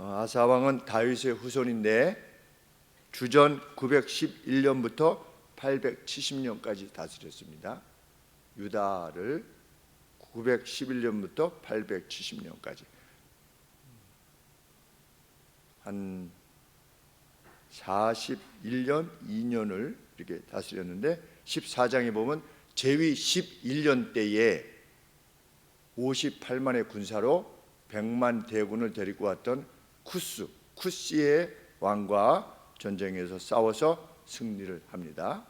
아사 왕은 다윗의 후손인데 주전 911년부터 870년까지 다스렸습니다. 유다를 911년부터 870년까지 한 41년, 2년을 이렇게 다스렸는데 14장에 보면 제위 11년 때에 58만의 군사로 100만 대군을 데리고 왔던 쿠스의 왕과 전쟁에서 싸워서 승리를 합니다.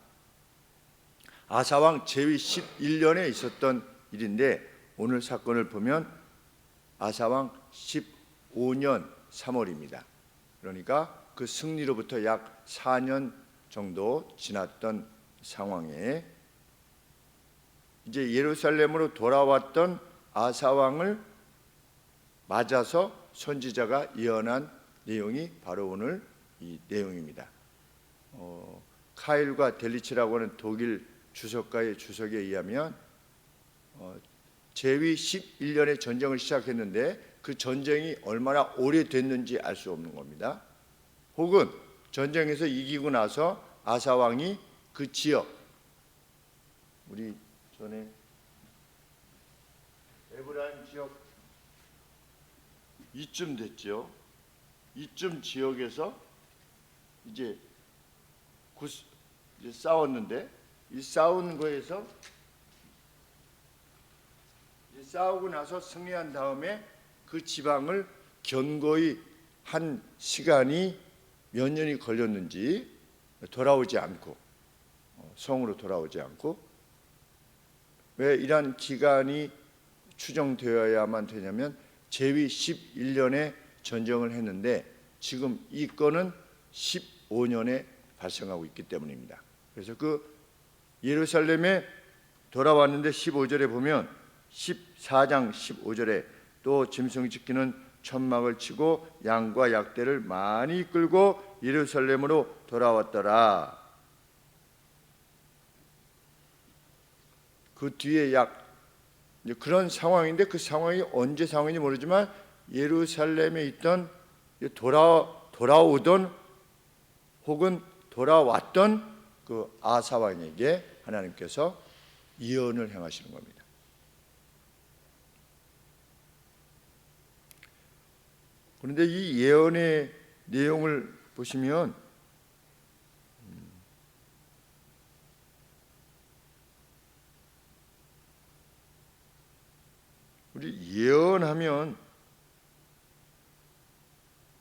아사왕 제위 11년에 있었던 일인데 오늘 사건을 보면 아사왕 15년 3월입니다. 그러니까 그 승리로부터 약 4년 정도 지났던 상황에 이제 예루살렘으로 돌아왔던 아사왕을 맞아서 선지자가 예언한 내용이 바로 오늘 이 내용입니다. 카일과 델리치라고 하는 독일 주석가의 주석에 의하면 제위 11년에 전쟁을 시작했는데 그 전쟁이 얼마나 오래됐는지 알 수 없는 겁니다. 혹은 전쟁에서 이기고 나서 아사왕이 그 지역, 우리 전에 에브라임 지역 이쯤 됐죠. 이쯤 지역에서 이제 싸웠는데 이 싸운 거에서 이제 싸우고 나서 승리한 다음에 그 지방을 견고히 한 시간이 몇 년이 걸렸는지 돌아오지 않고 성으로 돌아오지 않고 왜 이러한 기간이 추정되어야만 되냐면 제위 11년에 전쟁을 했는데 지금 이 건은 15년에 발생하고 있기 때문입니다. 그래서 그 예루살렘에 돌아왔는데 15절에 보면 14장 15절에 또 짐승 지키는 천막을 치고 양과 약대를 많이 끌고 예루살렘으로 돌아왔더라. 그 뒤에 그런 상황인데 그 상황이 언제 상황인지 모르지만 예루살렘에 있던 돌아오던 혹은 돌아왔던 그 아사 왕에게 하나님께서 예언을 행하시는 겁니다. 그런데 이 예언의 내용을 보시면 우리 예언하면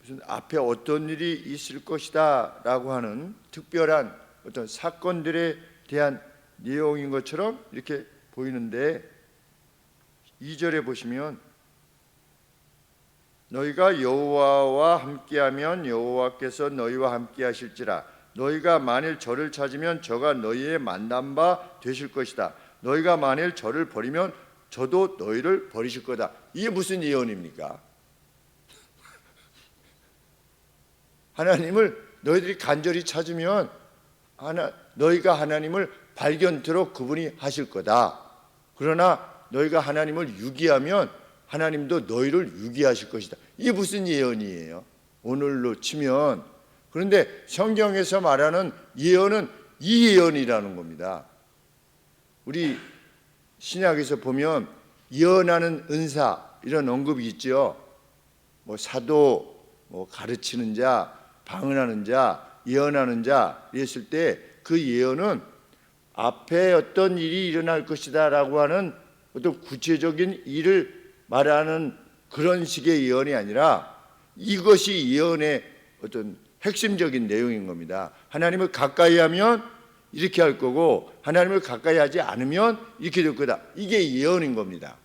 무슨 앞에 어떤 일이 있을 것이다 라고 하는 특별한 어떤 사건들에 대한 내용인 것처럼 이렇게 보이는데 2절에 보시면 너희가 여호와와 함께하면 여호와께서 너희와 함께하실지라 너희가 만일 저를 찾으면 저가 너희의 만난 바 되실 것이다. 너희가 만일 저를 버리면 저도 너희를 버리실 거다. 이게 무슨 예언입니까? 하나님을 너희들이 간절히 찾으면 너희가 하나님을 발견토록 그분이 하실 거다. 그러나 너희가 하나님을 유기하면 하나님도 너희를 유기하실 것이다. 이게 무슨 예언이에요? 오늘로 치면. 그런데 성경에서 말하는 예언은 이 예언이라는 겁니다. 우리 신약에서 보면 예언하는 은사 이런 언급이 있죠. 사도, 가르치는 자, 방언하는 자, 예언하는 자 이랬을 때 그 예언은 앞에 어떤 일이 일어날 것이다라고 하는 어떤 구체적인 일을 말하는 그런 식의 예언이 아니라 이것이 예언의 어떤 핵심적인 내용인 겁니다. 하나님을 가까이 하면 이렇게 할 거고 하나님을 가까이 하지 않으면 이렇게 될 거다. 이게 예언인 겁니다.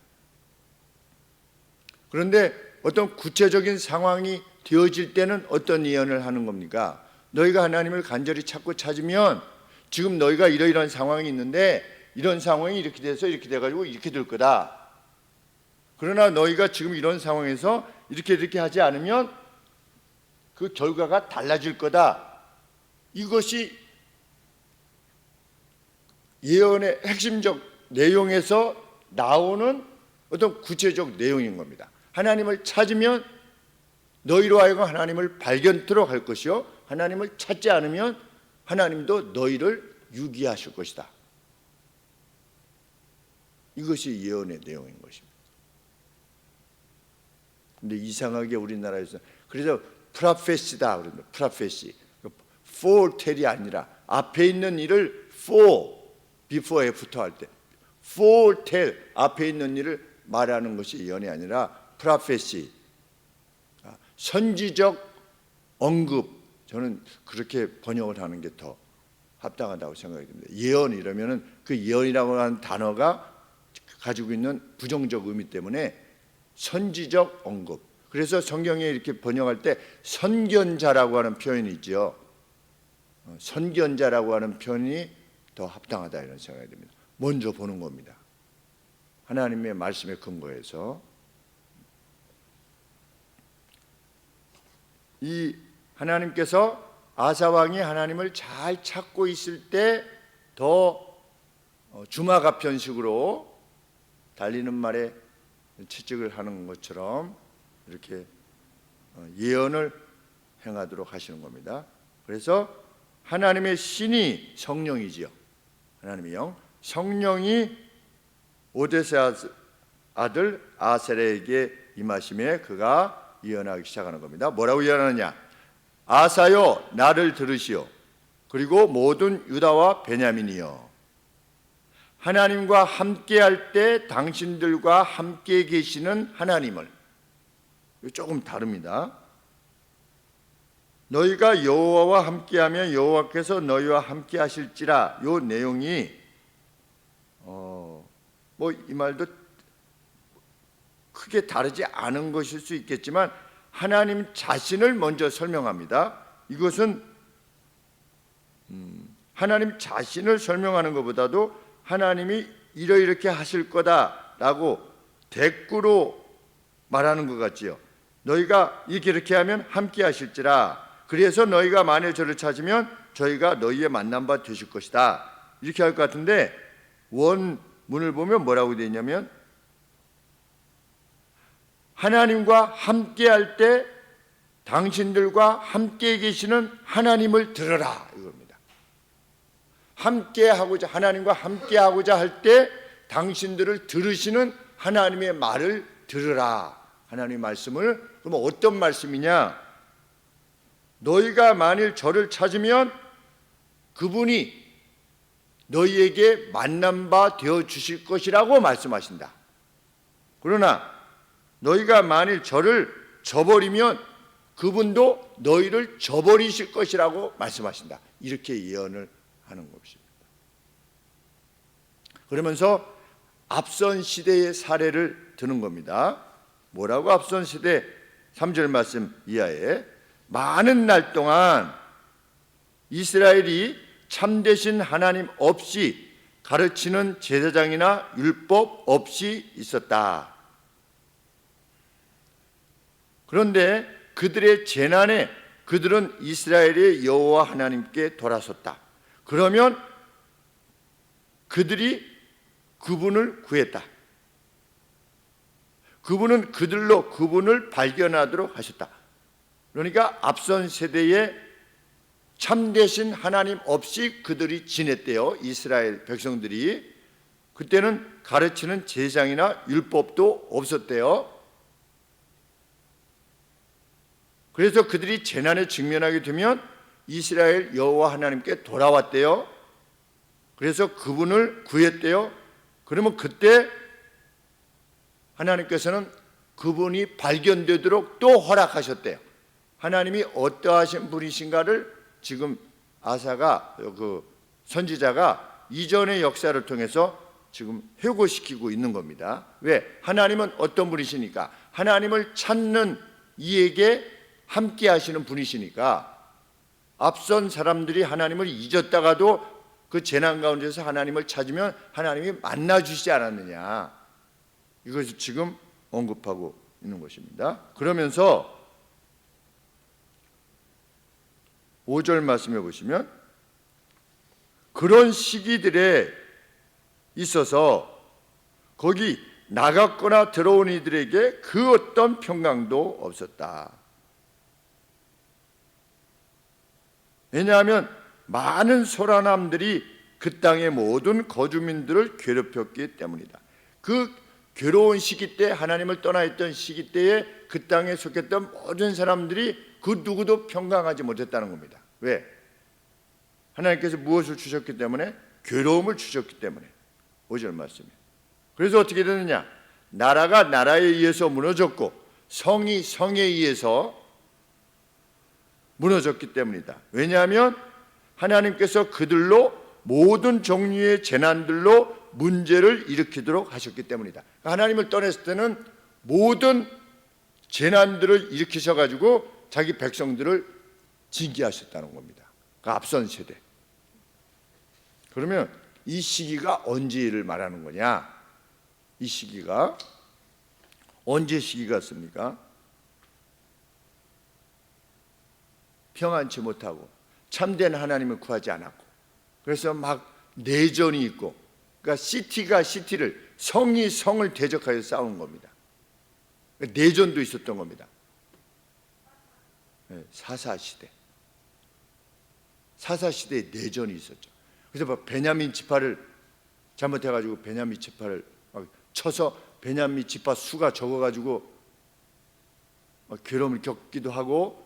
그런데 어떤 구체적인 상황이 되어질 때는 어떤 예언을 하는 겁니까? 너희가 하나님을 간절히 찾으면 지금 너희가 이러이러한 상황이 있는데 이런 상황이 이렇게 돼서 이렇게 돼가지고 이렇게 될 거다. 그러나 너희가 지금 이런 상황에서 이렇게 하지 않으면 그 결과가 달라질 거다. 이것이 예언의 핵심적 내용에서 나오는 어떤 구체적 내용인 겁니다. 하나님을 찾으면 너희로 하여금 하나님을 발견토록 할 것이요 하나님을 찾지 않으면 하나님도 너희를 유기하실 것이다. 이것이 예언의 내용인 것입니다. 근데 이상하게 우리나라에서 그래서 프라페시다 그런다. 프라페시 foretel이 아니라 앞에 있는 일을 for before에 붙어 할 때 foretell 앞에 있는 일을 말하는 것이 예언이 아니라 프라페시 선지적 언급. 저는 그렇게 번역을 하는 게 더 합당하다고 생각이 듭니다. 예언 이러면은 그 예언이라고 하는 단어가 가지고 있는 부정적 의미 때문에 선지적 언급. 그래서 성경에 이렇게 번역할 때 선견자라고 하는 표현이 있죠. 선견자라고 하는 표현이 더 합당하다 이런 생각이 듭니다. 먼저 보는 겁니다. 하나님의 말씀에 근거해서 이 하나님께서 아사 왕이 하나님을 잘 찾고 있을 때 더 주마가편식으로 달리는 말에 채찍을 하는 것처럼 이렇게 예언을 행하도록 하시는 겁니다. 그래서 하나님의 신이 성령이지요. 하나님의 영, 성령이 오데세 아들 아셀에게 임하심에 그가 예언하기 시작하는 겁니다. 뭐라고 예언하느냐? 아사여 나를 들으시오. 그리고 모든 유다와 베냐민이여, 하나님과 함께할 때 당신들과 함께 계시는 하나님을. 조금 다릅니다. 너희가 여호와와 함께하면 여호와께서 너희와 함께 하실지라. 이 내용이 뭐 이 말도 크게 다르지 않은 것일 수 있겠지만 하나님 자신을 먼저 설명합니다. 이것은 하나님 자신을 설명하는 것보다도 하나님이 이렇게 하실 거다라고 대꾸로 말하는 것 같지요. 너희가 이렇게 하면 함께 하실지라. 그래서 너희가 만일 저를 찾으면 저희가 너희의 만난 바 되실 것이다. 이렇게 할 것 같은데 원문을 보면 뭐라고 되어 있냐면 하나님과 함께 할 때 당신들과 함께 계시는 하나님을 들으라 이겁니다. 함께 하고자, 하나님과 함께 하고자 할 때 당신들을 들으시는 하나님의 말을 들으라. 하나님의 말씀을. 그러면 어떤 말씀이냐? 너희가 만일 저를 찾으면 그분이 너희에게 만난 바 되어 주실 것이라고 말씀하신다. 그러나 너희가 만일 저를 저버리면 그분도 너희를 저버리실 것이라고 말씀하신다. 이렇게 예언을 하는 것입니다. 그러면서 앞선 시대의 사례를 드는 겁니다. 뭐라고? 앞선 시대 3절 말씀 이하에 많은 날 동안 이스라엘이 참되신 하나님 없이 가르치는 제사장이나 율법 없이 있었다. 그런데 그들의 재난에 그들은 이스라엘의 여호와 하나님께 돌아섰다. 그러면 그들이 그분을 구했다. 그분은 그들로 그분을 발견하도록 하셨다. 그러니까 앞선 세대에 참되신 하나님 없이 그들이 지냈대요. 이스라엘 백성들이. 그때는 가르치는 제사장이나 율법도 없었대요. 그래서 그들이 재난에 직면하게 되면 이스라엘 여호와 하나님께 돌아왔대요. 그래서 그분을 구했대요. 그러면 그때 하나님께서는 그분이 발견되도록 또 허락하셨대요. 하나님이 어떠하신 분이신가를 지금 아사가 그 선지자가 이전의 역사를 통해서 지금 회고시키고 있는 겁니다. 왜? 하나님은 어떤 분이시니까? 하나님을 찾는 이에게 함께 하시는 분이시니까. 앞선 사람들이 하나님을 잊었다가도 그 재난 가운데서 하나님을 찾으면 하나님이 만나주시지 않았느냐. 이것을 지금 언급하고 있는 것입니다. 그러면서 5절 말씀해 보시면 그런 시기들에 있어서 거기 나갔거나 들어온 이들에게 그 어떤 평강도 없었다. 왜냐하면 많은 소란함들이 그 땅의 모든 거주민들을 괴롭혔기 때문이다. 그 괴로운 시기 때, 하나님을 떠나 있던 시기 때에 그 땅에 속했던 모든 사람들이 그 누구도 평강하지 못했다는 겁니다. 왜? 하나님께서 무엇을 주셨기 때문에? 괴로움을 주셨기 때문에. 5절 말씀에. 그래서 어떻게 되느냐? 나라가 나라에 의해서 무너졌고 성이 성에 의해서 무너졌기 때문이다. 왜냐하면 하나님께서 그들로 모든 종류의 재난들로 문제를 일으키도록 하셨기 때문이다. 하나님을 떠났을 때는 모든 재난들을 일으키셔가지고 자기 백성들을 징계하셨다는 겁니다. 그 앞선 세대. 그러면 이 시기가 언제를 말하는 거냐? 이 시기가 언제 시기였습니까? 평안치 못하고 참된 하나님을 구하지 않았고, 그래서 막 내전이 있고, 그러니까 시티가 시티를, 성이 성을 대적하여 싸우는 겁니다. 내전도 있었던 겁니다. 사사시대, 사사시대에 내전이 있었죠. 그래서 막 베냐민 지파를 잘못해가지고 베냐민 지파를 막 쳐서 베냐민 지파 수가 적어가지고 막 괴로움을 겪기도 하고,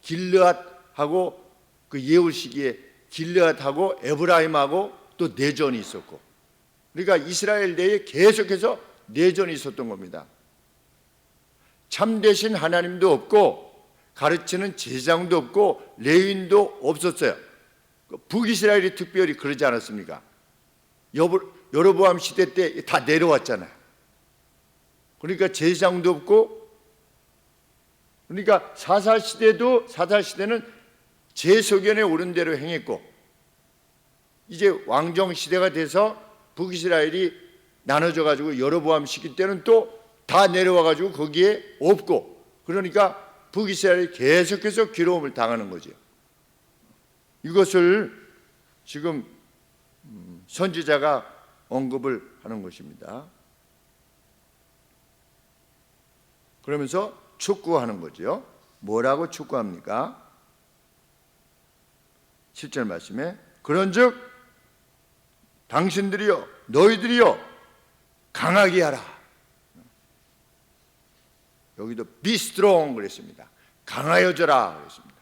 길르앗하고 그 예울 시기에 길르앗하고 에브라임하고 또 내전이 있었고, 그러니까 이스라엘 내에 계속해서 내전이 있었던 겁니다. 참되신 하나님도 없고 가르치는 제사장도 없고 레위인도 없었어요. 북이스라엘이 특별히 그러지 않았습니까? 여로보암 시대 때 다 내려왔잖아요. 그러니까 제사장도 없고, 그러니까 사사시대는 제소견에 오른 대로 행했고, 이제 왕정 시대가 돼서 북이스라엘이 나눠져 가지고 여로보암 시기 때는 또 다 내려와 가지고 거기에 없고, 그러니까 북이스라엘이 계속해서 괴로움을 당하는 거죠. 이것을 지금 선지자가 언급을 하는 것입니다. 그러면서 촉구하는 거죠. 뭐라고 촉구합니까? 7절 말씀에 그런즉 당신들이여 너희들이여 강하게 하라. 여기도 be strong 그랬습니다. 강하여져라 그랬습니다.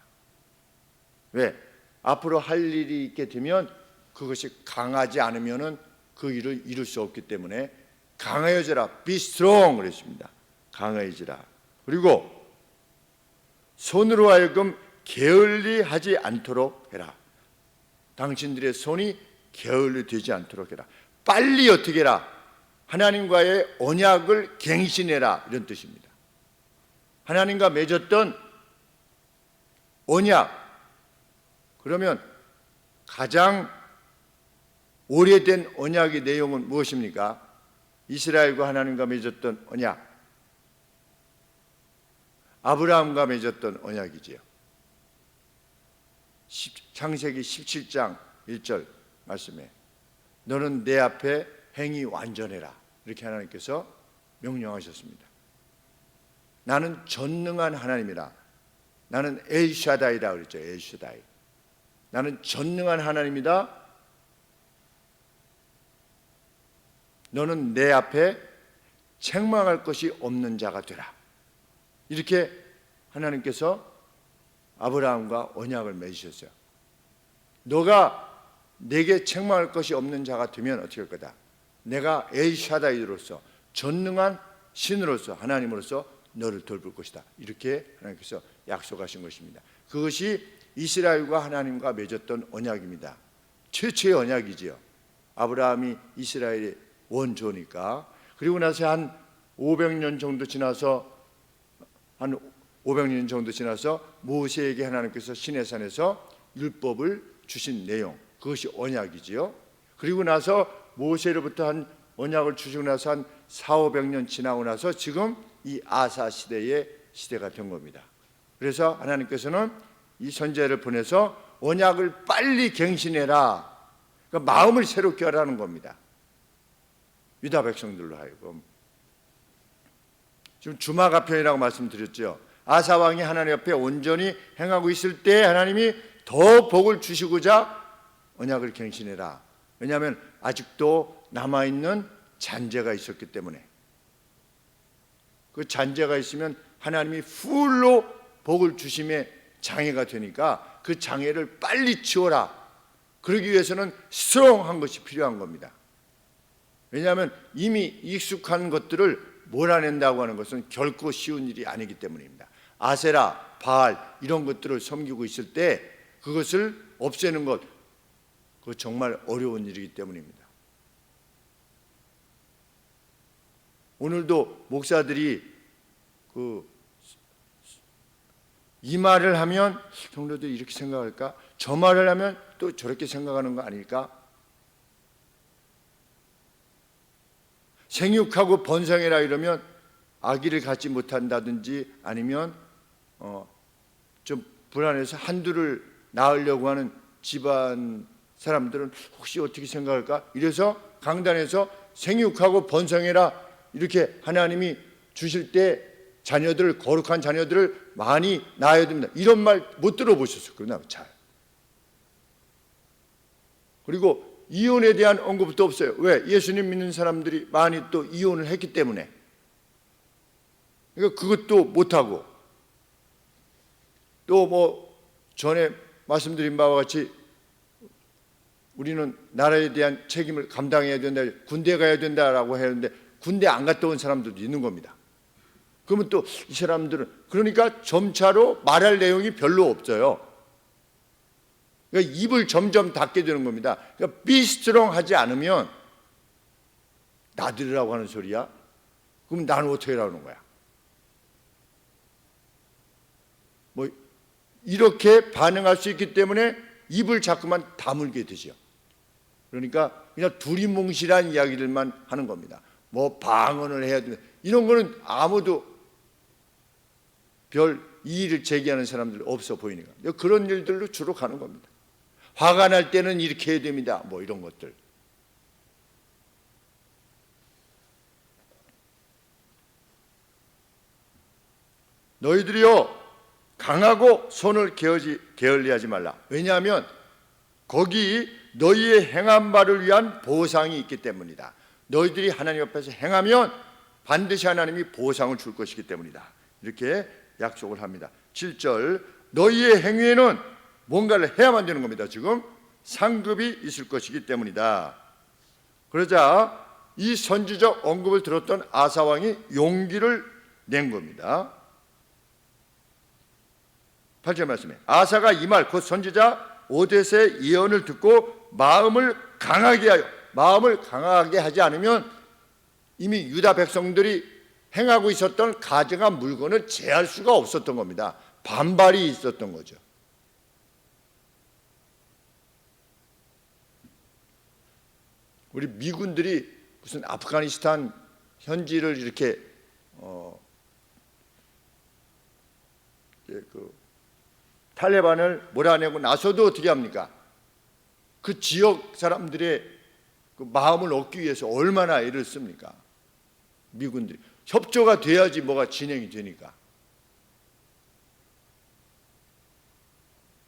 왜? 앞으로 할 일이 있게 되면 그것이 강하지 않으면은 그 일을 이룰 수 없기 때문에 강하여져라, be strong 그랬습니다. 강하여지라. 그리고 손으로 하여금 게을리하지 않도록 해라. 당신들의 손이 게을리 되지 않도록 해라. 빨리 어떻게 해라? 하나님과의 언약을 갱신해라, 이런 뜻입니다. 하나님과 맺었던 언약, 그러면 가장 오래된 언약의 내용은 무엇입니까? 이스라엘과 하나님과 맺었던 언약, 아브라함과 맺었던 언약이지요. 창세기 17장 1절 말씀에 너는 내 앞에 행히 완전해라, 이렇게 하나님께서 명령하셨습니다. 나는 전능한 하나님이라. 나는 엘샤다이라 그랬죠. 엘샤다이. 나는 전능한 하나님이다. 너는 내 앞에 책망할 것이 없는 자가 되라. 이렇게 하나님께서 아브라함과 언약을 맺으셨어요. 너가 내게 책망할 것이 없는 자가 되면 어떻게 할 거다? 내가 엘샤다이로서, 전능한 신으로서, 하나님으로서 너를 돌볼 것이다. 이렇게 하나님께서 약속하신 것입니다. 그것이 이스라엘과 하나님과 맺었던 언약입니다. 최초의 언약이지요. 아브라함이 이스라엘의 원조니까. 그리고 나서 한 500년 정도 지나서 모세에게 하나님께서 시내산에서 율법을 주신 내용, 그것이 언약이지요. 그리고 나서 모세로부터 한 언약을 주시고 나서 한 400~500년 지나고 나서 지금 이 아사 시대의 시대가 된 겁니다. 그래서 하나님께서는 이 선지자를 보내서 언약을 빨리 갱신해라, 그러니까 마음을 새롭게 하라는 겁니다. 유다 백성들로 하여금. 지금 주마가편이라고 말씀드렸죠. 아사 왕이 하나님 앞에 온전히 행하고 있을 때 하나님이 더 복을 주시고자 언약을 갱신해라. 왜냐하면 아직도 남아있는 잔재가 있었기 때문에. 그 잔재가 있으면 하나님이 풀로 복을 주심에 장애가 되니까 그 장애를 빨리 치워라. 그러기 위해서는 스트롱한 것이 필요한 겁니다. 왜냐하면 이미 익숙한 것들을 몰아낸다고 하는 것은 결코 쉬운 일이 아니기 때문입니다. 아세라, 바알 이런 것들을 섬기고 있을 때 그것을 없애는 것, 그거 정말 어려운 일이기 때문입니다. 오늘도 목사들이 이 말을 하면 성도들이 이렇게 생각할까? 저 말을 하면 또 저렇게 생각하는 거 아닐까? 생육하고 번성해라 이러면 아기를 갖지 못한다든지 아니면 좀 불안해서 한둘을 낳으려고 하는 집안 사람들은 혹시 어떻게 생각할까? 이래서 강단에서 생육하고 번성해라 이렇게 하나님이 주실 때 자녀들, 거룩한 자녀들을 많이 낳아야 됩니다. 이런 말 못 들어보셨어요. 그러나 잘. 그리고 이혼에 대한 언급도 없어요. 왜? 예수님 믿는 사람들이 많이 또 이혼을 했기 때문에. 그러니까 그것도 못하고 또 뭐 전에 말씀드린 바와 같이 우리는 나라에 대한 책임을 감당해야 된다, 군대 가야 된다라고 했는데 군대 안 갔다 온 사람들도 있는 겁니다. 그러면 또 이 사람들은 그러니까 점차로 말할 내용이 별로 없어요. 그러니까 입을 점점 닫게 되는 겁니다. 그러니까 비스트롱 하지 않으면 나들으라고 하는 소리야? 그럼 나는 어떻게 하라는 거야? 뭐 이렇게 반응할 수 있기 때문에 입을 자꾸만 다물게 되죠. 그러니까 그냥 두리뭉실한 이야기들만 하는 겁니다. 뭐 방언을 해야 된다. 이런 거는 아무도 별 이의를 제기하는 사람들 없어 보이니까 그런 일들로 주로 가는 겁니다. 화가 날 때는 이렇게 해야 됩니다. 뭐 이런 것들. 너희들이요 강하고 손을 게을리하지 말라. 왜냐하면 거기 너희의 행한 바를 위한 보상이 있기 때문이다. 너희들이 하나님 앞에서 행하면 반드시 하나님이 보상을 줄 것이기 때문이다. 이렇게 약속을 합니다. 7절 너희의 행위에는 뭔가를 해야만 되는 겁니다. 지금 상급이 있을 것이기 때문이다. 그러자 이 선지적 언급을 들었던 아사 왕이 용기를 낸 겁니다. 8절 말씀에 아사가 이 말 곧 선지자 오뎃의 예언을 듣고 마음을 강하게 하지 않으면 이미 유다 백성들이 행하고 있었던 가증한 물건을 제할 수가 없었던 겁니다. 반발이 있었던 거죠. 우리 미군들이 무슨 아프가니스탄 현지를 이렇게 탈레반을 몰아내고 나서도 어떻게 합니까? 그 지역 사람들의 그 마음을 얻기 위해서 얼마나 애를 씁니까? 미군들이 협조가 돼야지 뭐가 진행이 되니까.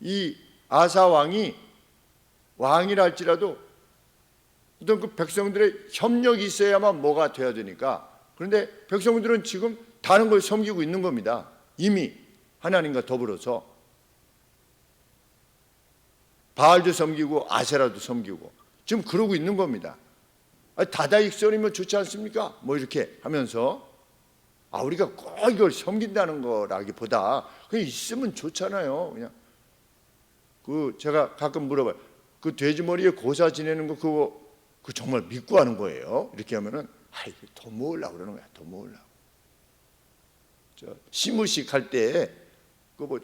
이 아사 왕이 왕이라 할지라도 어떤 그 백성들의 협력이 있어야만 뭐가 돼야 되니까. 그런데 백성들은 지금 다른 걸 섬기고 있는 겁니다. 이미 하나님과 더불어서 바알도 섬기고 아세라도 섬기고 지금 그러고 있는 겁니다. 다다익선이면 좋지 않습니까? 뭐 이렇게 하면서 우리가 꼭 이걸 섬긴다는 거라기보다 그냥 있으면 좋잖아요. 그냥 제가 가끔 물어봐요. 그 돼지머리에 고사 지내는 거 그거 정말 믿고 하는 거예요? 이렇게 하면은 더 모으려고 그러는 거야. 더 모으려고. 시무식 할 때 그 뭐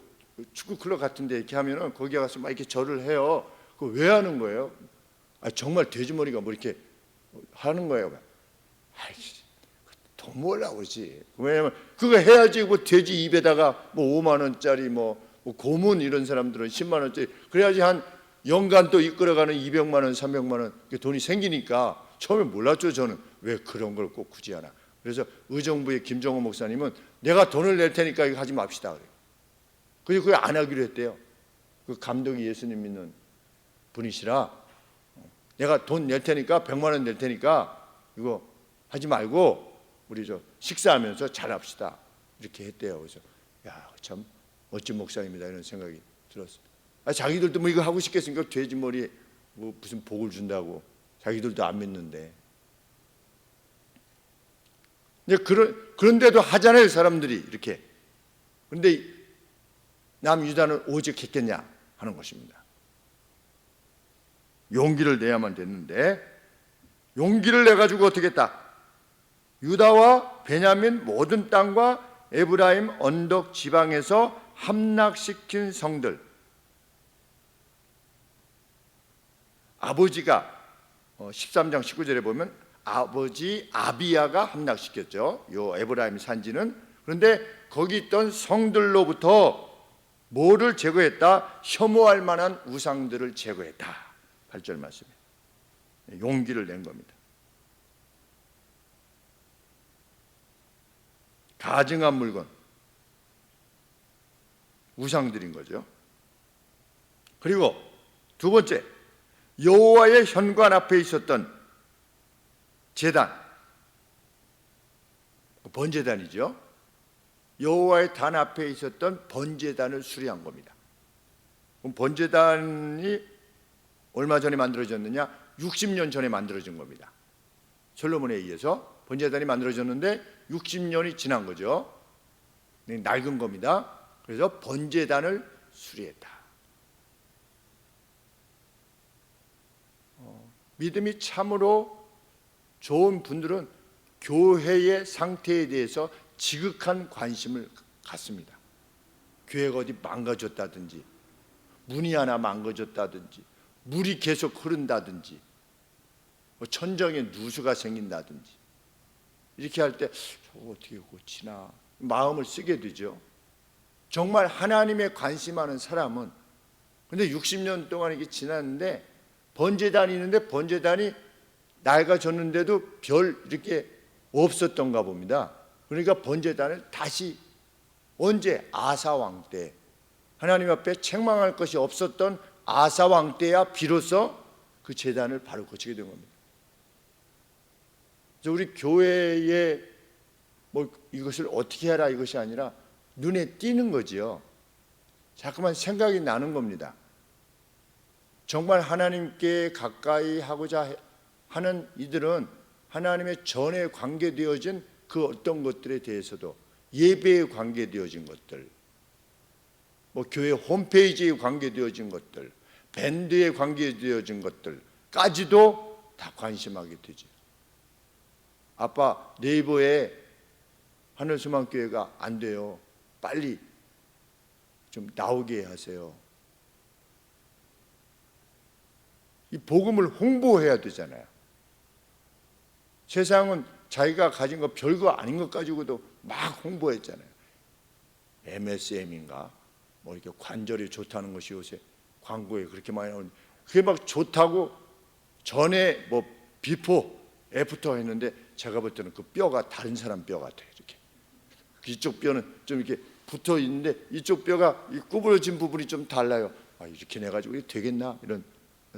축구 클럽 같은데 이렇게 하면은 거기 가서 막 이렇게 절을 해요. 그거 왜 하는 거예요? 정말 돼지머리가 뭐 이렇게 하는 거예요. 더 모으려고 그러지. 왜냐면 그거 해야지 뭐 돼지 입에다가 뭐 5만 원짜리 뭐 고문 이런 사람들은 10만 원짜리 그래야지 한 연간 또 이끌어가는 200만 원, 300만 원 돈이 생기니까 처음에 몰랐죠. 저는 왜 그런 걸 꼭 굳이 하나. 그래서 의정부의 김정호 목사님은 내가 돈을 낼 테니까 이거 하지 맙시다 그래요. 그래서 그걸 안 하기로 했대요. 그 감독이 예수님 믿는 분이시라 내가 돈 낼 테니까 100만 원 낼 테니까 이거 하지 말고 우리 저 식사하면서 잘합시다 이렇게 했대요. 그래서 야, 참 멋진 목사입니다 이런 생각이 들었어요. 자기들도 뭐 이거 하고 싶겠습니까? 돼지 머리에 뭐 무슨 복을 준다고 자기들도 안 믿는데. 그런데도 하잖아요 사람들이 이렇게. 그런데 남유다는 오직 했겠냐 하는 것입니다. 용기를 내야만 됐는데 용기를 내가지고 어떻게 했다? 유다와 베냐민 모든 땅과 에브라임 언덕 지방에서 함락시킨 성들, 아버지가 13장 19절에 보면 아버지 아비야가 함락시켰죠. 요 에브라임 산지는. 그런데 거기 있던 성들로부터 뭐를 제거했다? 혐오할 만한 우상들을 제거했다. 8절 말씀에 용기를 낸 겁니다. 가증한 물건, 우상들인 거죠. 그리고 두 번째, 여호와의 현관 앞에 있었던 제단, 번제단이죠. 여호와의 단 앞에 있었던 번제단을 수리한 겁니다. 그럼 번제단이 얼마 전에 만들어졌느냐? 60년 전에 만들어진 겁니다. 솔로몬에 의해서 번제단이 만들어졌는데 60년이 지난 거죠. 낡은 겁니다. 그래서 번제단을 수리했다. 믿음이 참으로 좋은 분들은 교회의 상태에 대해서 지극한 관심을 갖습니다. 교회가 어디 망가졌다든지 문이 하나 망가졌다든지 물이 계속 흐른다든지 천정에 누수가 생긴다든지 이렇게 할 때 저거 어떻게 고치나 마음을 쓰게 되죠. 정말 하나님에 관심하는 사람은 근데 60년 동안 이게 지났는데 번제단이 있는데 번제단이 낡아졌는데도 별 이렇게 없었던가 봅니다. 그러니까 번제단을 다시 언제? 아사왕 때 하나님 앞에 책망할 것이 없었던 아사왕 때야 비로소 그 제단을 바로 고치게 된 겁니다. 그래서 우리 교회에 뭐 이것을 어떻게 해라 이것이 아니라 눈에 띄는 거지요. 자꾸만 생각이 나는 겁니다. 정말 하나님께 가까이 하고자 하는 이들은 하나님의 전에 관계되어진 그 어떤 것들에 대해서도 예배에 관계되어진 것들, 뭐 교회 홈페이지에 관계되어진 것들, 밴드에 관계되어진 것들까지도 다 관심하게 되죠. 아빠 네이버에 하늘소망교회가 안 돼요. 빨리 좀 나오게 하세요. 이 복음을 홍보해야 되잖아요. 세상은 자기가 가진 거 별거 아닌 것 가지고도 막 홍보했잖아요. MSM인가 뭐 이렇게 관절이 좋다는 것이 요새 광고에 그렇게 많이 나오는데 그게 막 좋다고 전에 뭐 비포 애프터 했는데 제가 볼 때는 그 뼈가 다른 사람 뼈 같아요. 이렇게 이쪽 뼈는 좀 이렇게 붙어 있는데 이쪽 뼈가 이 구부러진 부분이 좀 달라요. 이렇게 내가지고 이게 되겠나 이런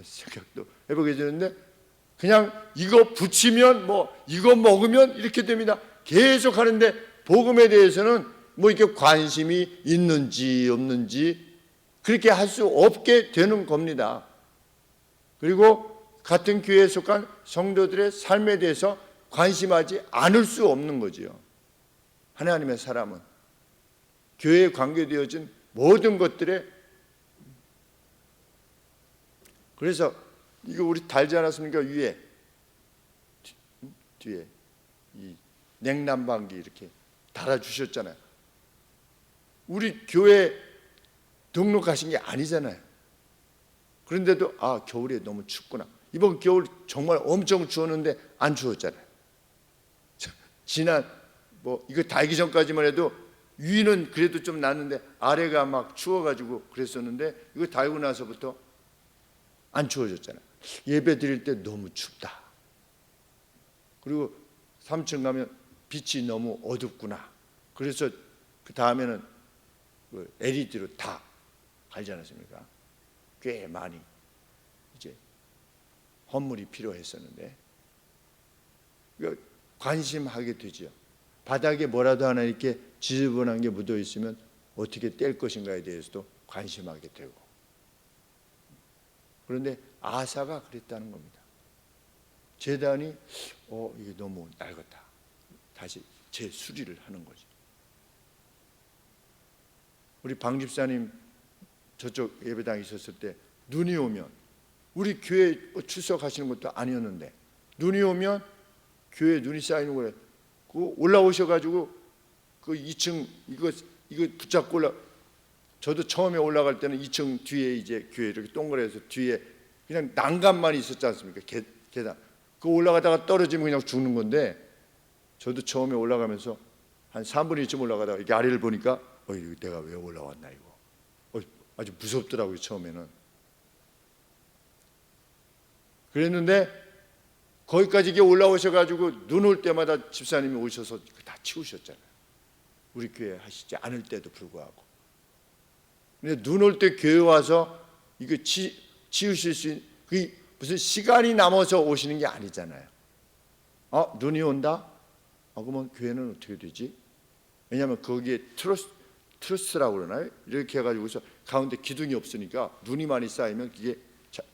생각도 해보게 되는데 그냥 이거 붙이면 뭐 이거 먹으면 이렇게 됩니다. 계속 하는데 복음에 대해서는 뭐 이렇게 관심이 있는지 없는지 그렇게 할 수 없게 되는 겁니다. 그리고 같은 교회에 속한 성도들의 삶에 대해서 관심하지 않을 수 없는 거지요. 하나님의 사람은 교회에 관계되어진 모든 것들에 그래서 이거 우리 달지 않았습니까? 위에 뒤에 이 냉난방기 이렇게 달아주셨잖아요. 우리 교회 등록하신 게 아니잖아요. 그런데도 겨울에 너무 춥구나. 이번 겨울 정말 엄청 추웠는데 안 추웠잖아요. 지난 뭐 이거 달기 전까지만 해도 위는 그래도 좀 낫는데 아래가 막 추워가지고 그랬었는데 이거 달고 나서부터 안 추워졌잖아요. 예배 드릴 때 너무 춥다. 그리고 3층 가면 빛이 너무 어둡구나. 그래서 그 다음에는 그 LED로 다 갈지 않았습니까? 꽤 많이 이제 헌물이 필요했었는데 관심하게 되죠. 바닥에 뭐라도 하나 이렇게 지저분한 게 묻어 있으면 어떻게 뗄 것인가에 대해서도 관심하게 되고. 그런데 아사가 그랬다는 겁니다. 제단이 이게 너무 낡았다. 다시 재수리를 하는 거죠. 우리 방 집사님 저쪽 예배당에 있었을 때 눈이 오면, 우리 교회 출석하시는 것도 아니었는데 눈이 오면 교회에 눈이 쌓이는 거예요. 그 올라오셔가지고 그 2층 이거 붙잡고 저도 처음에 올라갈 때는 2층 뒤에 이제 교회 이렇게 동그래서 뒤에 그냥 난간만 있었지 않습니까? 계단. 그 올라가다가 떨어지면 그냥 죽는 건데, 저도 처음에 올라가면서 한 3분의 1쯤 올라가다가 이렇게 아래를 보니까 이거 내가 왜 올라왔나 이거. 아주 무섭더라고요 처음에는. 그랬는데 거기까지 이게 올라오셔가지고 눈 올 때마다 집사님이 오셔서 다 치우셨잖아요. 우리 교회 하시지 않을 때도 불구하고. 근데 눈 올 때 교회 와서 이거 치우실 수 있는, 그게 무슨 시간이 남아서 오시는 게 아니잖아요. 눈이 온다? 그러면 교회는 어떻게 되지? 왜냐하면 거기에 트러스라고 그러나요? 이렇게 해가지고서 가운데 기둥이 없으니까 눈이 많이 쌓이면 이게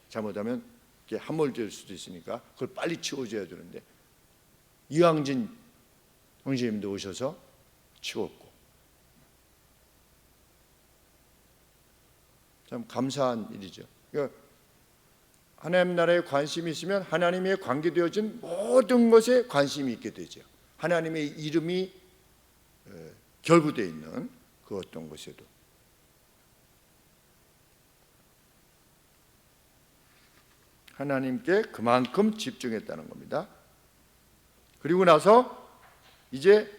잘못하면 이게 함몰될 수도 있으니까 그걸 빨리 치워줘야 되는데, 이왕진 형제님도 오셔서 치웠고, 참 감사한 일이죠. 그러니까 하나님 나라에 관심이 있으면 하나님의 관계되어진 모든 것에 관심이 있게 되죠. 하나님의 이름이 결부되어 있는 그 어떤 것에도. 하나님께 그만큼 집중했다는 겁니다. 그리고 나서 이제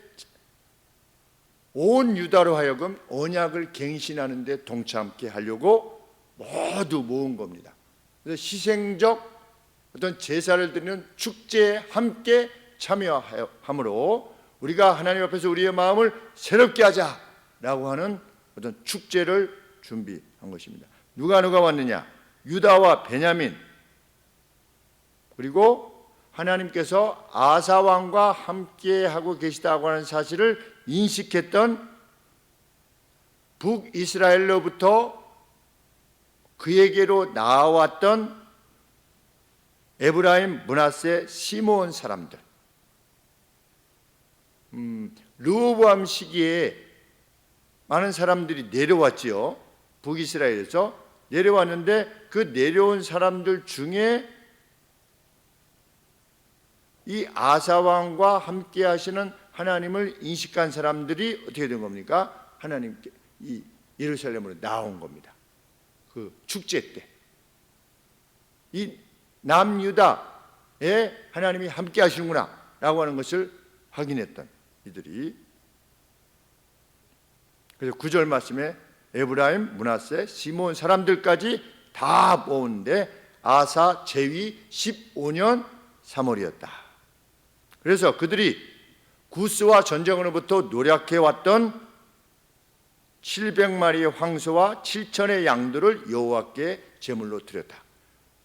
온 유다로 하여금 언약을 갱신하는 데 동참케 하려고 모두 모은 겁니다. 그래서 희생적 어떤 제사를 드리는 축제에 함께 참여함으로 우리가 하나님 앞에서 우리의 마음을 새롭게 하자라고 하는 어떤 축제를 준비한 것입니다. 누가 왔느냐? 유다와 베냐민, 그리고 하나님께서 아사 왕과 함께 하고 계시다고 하는 사실을 인식했던 북이스라엘로부터 그에게로 나왔던 에브라임, 므낫세, 시므온 사람들. 르호보암 시기에 많은 사람들이 내려왔지요. 북이스라엘에서 내려왔는데 그 내려온 사람들 중에 이 아사 왕과 함께 하시는 하나님을 인식한 사람들이 어떻게 된 겁니까? 하나님께 이 예루살렘으로 나온 겁니다. 그 축제 때 이 남유다에 하나님이 함께 하시는구나 라고 하는 것을 확인했던 이들이, 그래서 9절 말씀에 에브라임, 므낫세, 시므온 사람들까지 다 모은데 아사 제위 15년 3월이었다. 그래서 그들이 구스와 전쟁으로부터 노력해왔던 700마리의 황소와 7천의 양들을 여호와께 제물로 드렸다.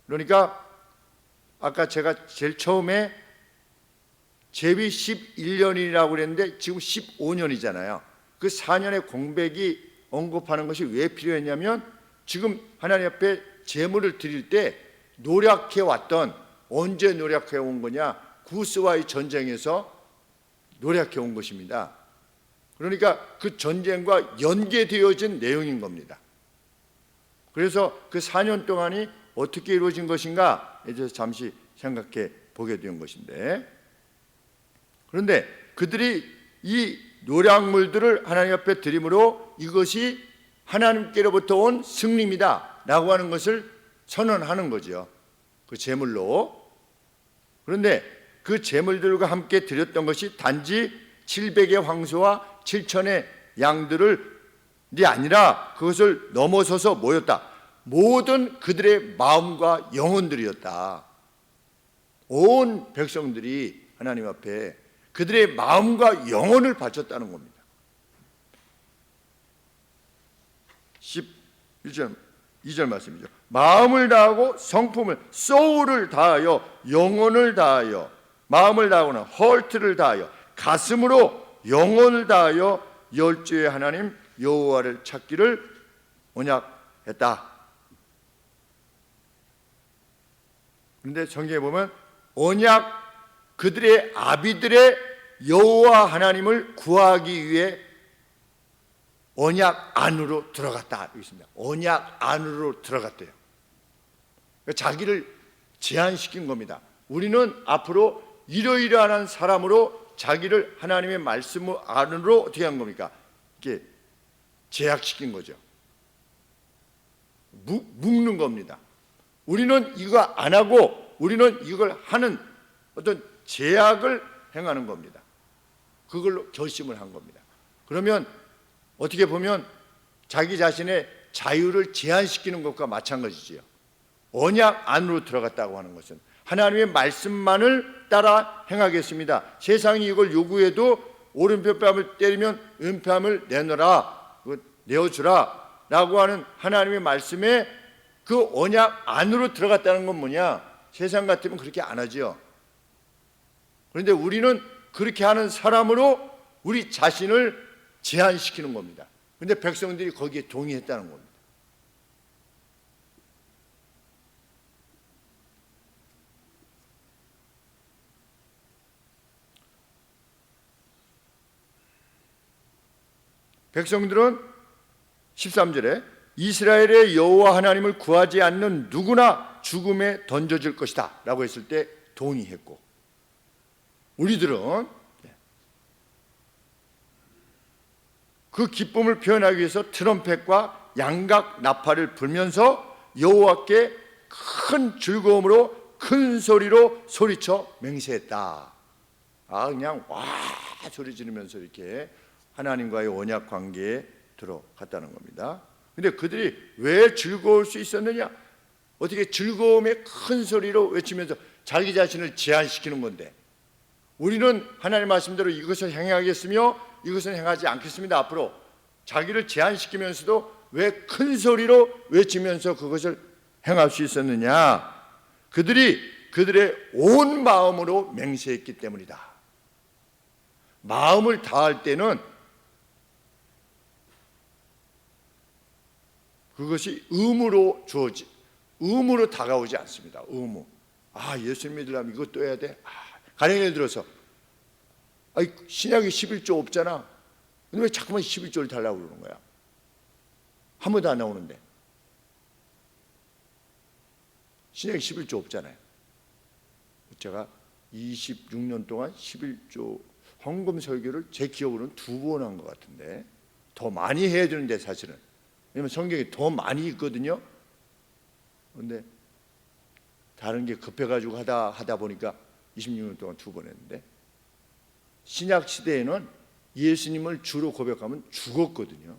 그러니까 아까 제가 제일 처음에 제위 11년이라고 그랬는데 지금 15년이잖아요. 그 4년의 공백이 언급하는 것이 왜 필요했냐면, 지금 하나님 앞에 제물을 드릴 때 노력해왔던, 언제 노력해온 거냐? 구스와의 전쟁에서 노력해온 것입니다. 그러니까 그 전쟁과 연계되어진 내용인 겁니다. 그래서 그 4년 동안이 어떻게 이루어진 것인가에 대해서 잠시 생각해 보게 된 것인데, 그런데 그들이 이 노략물들을 하나님 앞에 드림으로 이것이 하나님께로부터 온 승리입니다 라고 하는 것을 선언하는 거죠, 그 제물로. 그런데 그 제물들과 함께 드렸던 것이 단지 700의 황소와 7천의 양들이 아니라 그것을 넘어서서 뭐였다? 모든 그들의 마음과 영혼들이었다. 온 백성들이 하나님 앞에 그들의 마음과 영혼을 바쳤다는 겁니다. 11절 2절 말씀이죠. 마음을 다하고 성품을, 소울을 다하여, 영혼을 다하여, 마음을 다하거나 헐트를 다하여, 가슴으로 영혼을 다하여 열주의 하나님 여호와를 찾기를 언약했다. 그런데 성경에 보면 언약, 그들의 아비들의 여호와 하나님을 구하기 위해 언약 안으로 들어갔다 있습니다. 언약 안으로 들어갔대요. 자기를 제한시킨 겁니다. 우리는 앞으로 이러이러한 사람으로 자기를 하나님의 말씀 안으로 어떻게 한 겁니까? 이렇게 제약시킨 거죠. 묶는 겁니다. 우리는 이거 안 하고 우리는 이걸 하는 어떤 제약을 행하는 겁니다. 그걸로 결심을 한 겁니다. 그러면 어떻게 보면 자기 자신의 자유를 제한시키는 것과 마찬가지지요. 언약 안으로 들어갔다고 하는 것은 하나님의 말씀만을 따라 행하겠습니다. 세상이 이걸 요구해도 오른편뺨을 때리면 왼뺨을 내놔라, 내어주라 라고 하는 하나님의 말씀에 그 언약 안으로 들어갔다는 건 뭐냐? 세상 같으면 그렇게 안 하지요. 그런데 우리는 그렇게 하는 사람으로 우리 자신을 제한시키는 겁니다. 그런데 백성들이 거기에 동의했다는 겁니다. 백성들은 13절에 이스라엘의 여호와 하나님을 구하지 않는 누구나 죽음에 던져질 것이다 라고 했을 때 동의했고, 우리들은 그 기쁨을 표현하기 위해서 트럼펫과 양각 나팔을 불면서 여호와께 큰 즐거움으로 큰 소리로 소리쳐 맹세했다. 그냥 와 소리 지르면서 이렇게 하나님과의 언약 관계에 들어갔다는 겁니다. 근데 그들이 왜 즐거울 수 있었느냐? 어떻게 즐거움에 큰 소리로 외치면서 자기 자신을 제한시키는 건데, 우리는 하나님 말씀대로 이것을 행하겠으며 이것은 행하지 않겠습니다. 앞으로 자기를 제한시키면서도 왜 큰 소리로 외치면서 그것을 행할 수 있었느냐? 그들이 그들의 온 마음으로 맹세했기 때문이다. 마음을 다할 때는 그것이 의무로 다가오지 않습니다. 의무. 예수님 믿으려면 이것도 해야 돼. 가령 예를 들어서 신약에 11조 없잖아. 근데 왜 자꾸만 11조를 달라고 그러는 거야? 한 번도 안 나오는데. 신약에 11조 없잖아요. 제가 26년 동안 11조 헌금 설교를 제 기억으로는 2번 한 것 같은데, 더 많이 해야 되는데 사실은. 왜냐면 성경이 더 많이 있거든요. 그런데 다른 게 급해가지고 하다 보니까 26년 동안 2번 했는데, 신약 시대에는 예수님을 주로 고백하면 죽었거든요.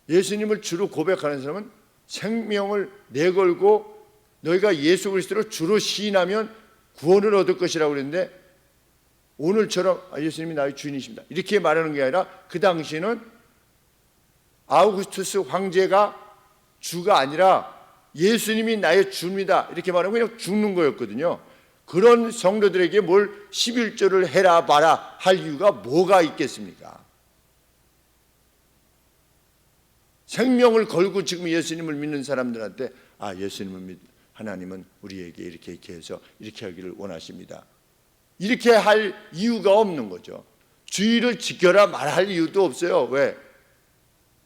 예수님을 주로 고백하는 사람은 생명을 내걸고 너희가 예수 그리스도를 주로 시인하면 구원을 얻을 것이라고 그랬는데, 오늘처럼 예수님이 나의 주인이십니다 이렇게 말하는 게 아니라, 그 당시에는 아우구스투스 황제가 주가 아니라 예수님이 나의 주입니다 이렇게 말하면 그냥 죽는 거였거든요. 그런 성도들에게 뭘 11조를 해라 봐라 할 이유가 뭐가 있겠습니까? 생명을 걸고 지금 예수님을 믿는 사람들한테 예수님을 하나님은 우리에게 이렇게 해서 이렇게 하기를 원하십니다, 이렇게 할 이유가 없는 거죠. 주의를 지켜라 말할 이유도 없어요. 왜?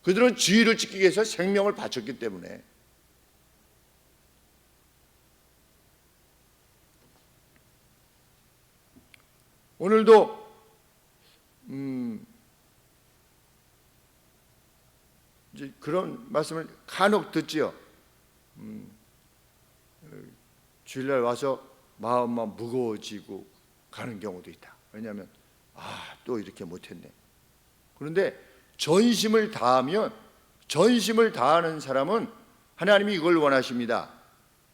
그들은 주의를 지키기 위해서 생명을 바쳤기 때문에. 오늘도 이제 그런 말씀을 간혹 듣지요. 주일날 와서 마음만 무거워지고 가는 경우도 있다. 왜냐하면 또 이렇게 못했네. 그런데 전심을 다하면, 전심을 다하는 사람은 하나님이 이걸 원하십니다.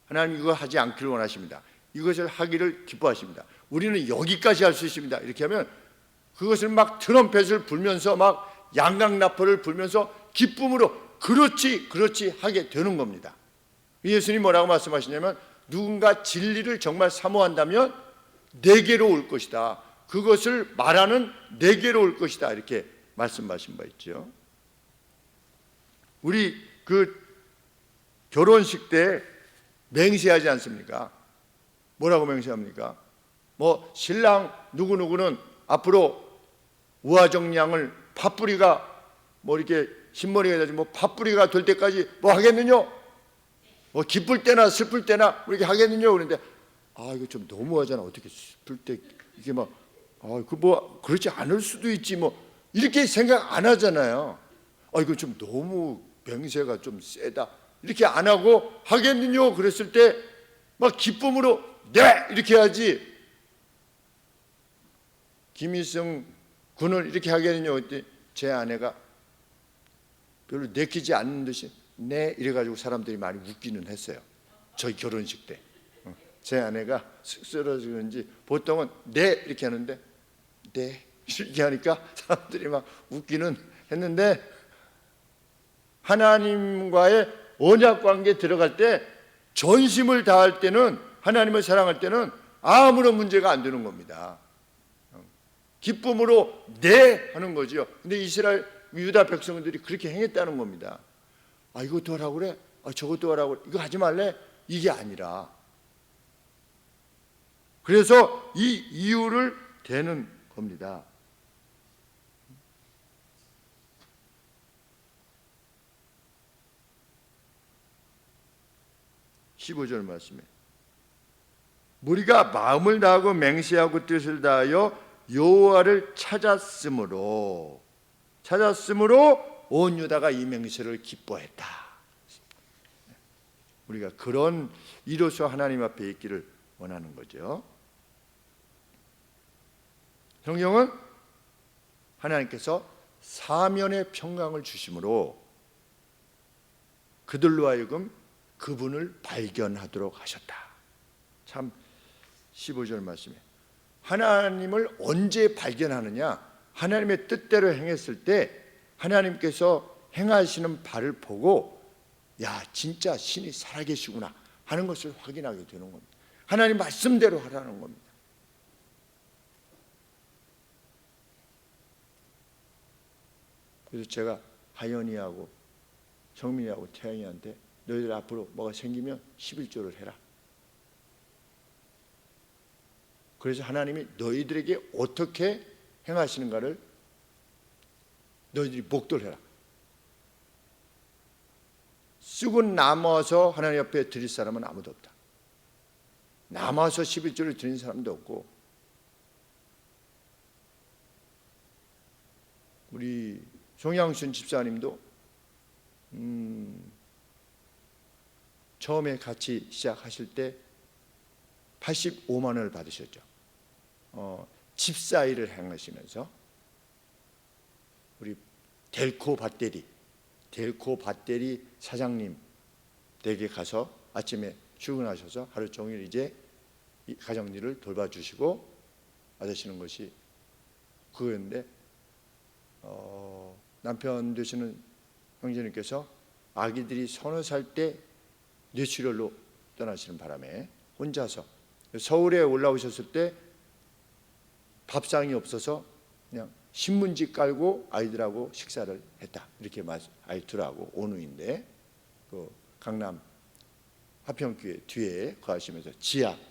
하나님이 이걸 하지 않기를 원하십니다. 이것을 하기를 기뻐하십니다. 우리는 여기까지 할 수 있습니다. 이렇게 하면 그것을 막 트럼펫을 불면서 막 양각나팔을 불면서 기쁨으로 그렇지 하게 되는 겁니다. 예수님이 뭐라고 말씀하시냐면 누군가 진리를 정말 사모한다면 내게로 올 것이다. 그것을 말하는 내게로 올 것이다. 이렇게 말씀하신 바 있죠. 우리 그 결혼식 때 맹세하지 않습니까? 뭐라고 맹세합니까? 뭐 신랑 누구누구는 앞으로 우화정량을 팥뿌리가 뭐 이렇게 흰머리가 되지 뭐 팥뿌리가 될 때까지 뭐 하겠느냐? 뭐 기쁠 때나 슬플 때나 이렇게 하겠느냐? 그런데 이거 좀 너무하잖아. 어떻게 슬플 때 이게 막 그 뭐 그렇지 않을 수도 있지 뭐 이렇게 생각 안 하잖아요. 이거 좀 너무 맹세가 좀 세다. 이렇게 안 하고 하겠느냐? 그랬을 때 막 기쁨으로 네 이렇게 하지. 김일성 군을 이렇게 하겠느냐? 그때 제 아내가 별로 내키지 않는 듯이 네 이래가지고 사람들이 많이 웃기는 했어요. 저희 결혼식 때 제 아내가 쑥스러워지는지 보통은 네 이렇게 하는데 네 이렇게 하니까 사람들이 막 웃기는 했는데 하나님과의 언약 관계에 들어갈 때 전심을 다할 때는 하나님을 사랑할 때는 아무런 문제가 안 되는 겁니다. 기쁨으로 네 하는 거지요. 근데 이스라엘 유다 백성들이 그렇게 행했다는 겁니다. 이것도 하라고 그래? 저것도 하라고 그래? 이거 하지 말래? 이게 아니라 그래서 이 이유를 대는 겁니다. (15절) 말씀에 무리가 마음을 다하고 맹세하고 뜻을 다하여 여호와를 찾았으므로 온 유다가 이 맹세를 기뻐했다. 우리가 그런 이로써 하나님 앞에 있기를 원하는 거죠. 성경은 하나님께서 사면의 평강을 주심으로 그들로 하여금 그분을 발견하도록 하셨다. 참 15절 말씀에 하나님을 언제 발견하느냐? 하나님의 뜻대로 행했을 때 하나님께서 행하시는 바를 보고 야 진짜 신이 살아계시구나 하는 것을 확인하게 되는 겁니다. 하나님 말씀대로 하라는 겁니다. 그래서 제가 하연이하고 정민이하고 태양이한테 너희들 앞으로 뭐가 생기면 11조를 해라. 그래서 하나님이 너희들에게 어떻게 행하시는가를 너희들이 목도를 해라. 쓰고 남아서 하나님 옆에 드릴 사람은 아무도 없다. 남아서 11조를 드린 사람도 없고 우리 송양순 집사님도 처음에 같이 시작하실 때 85만 원을 받으셨죠. 집사일을 행하시면서 우리 델코 밧데리 사장님 댁에 가서 아침에 출근하셔서 하루 종일 이제 가정일을 돌봐주시고 받으시는 것이 그거였는데 남편 되시는 형제님께서 아기들이 서너 살 때 뇌출혈로 떠나시는 바람에 혼자서 서울에 올라오셨을 때 밥상이 없어서 그냥 신문지 깔고 아이들하고 식사를 했다. 이렇게 아이들하고 온우인데 그 강남 화평교회 뒤에 거하시면서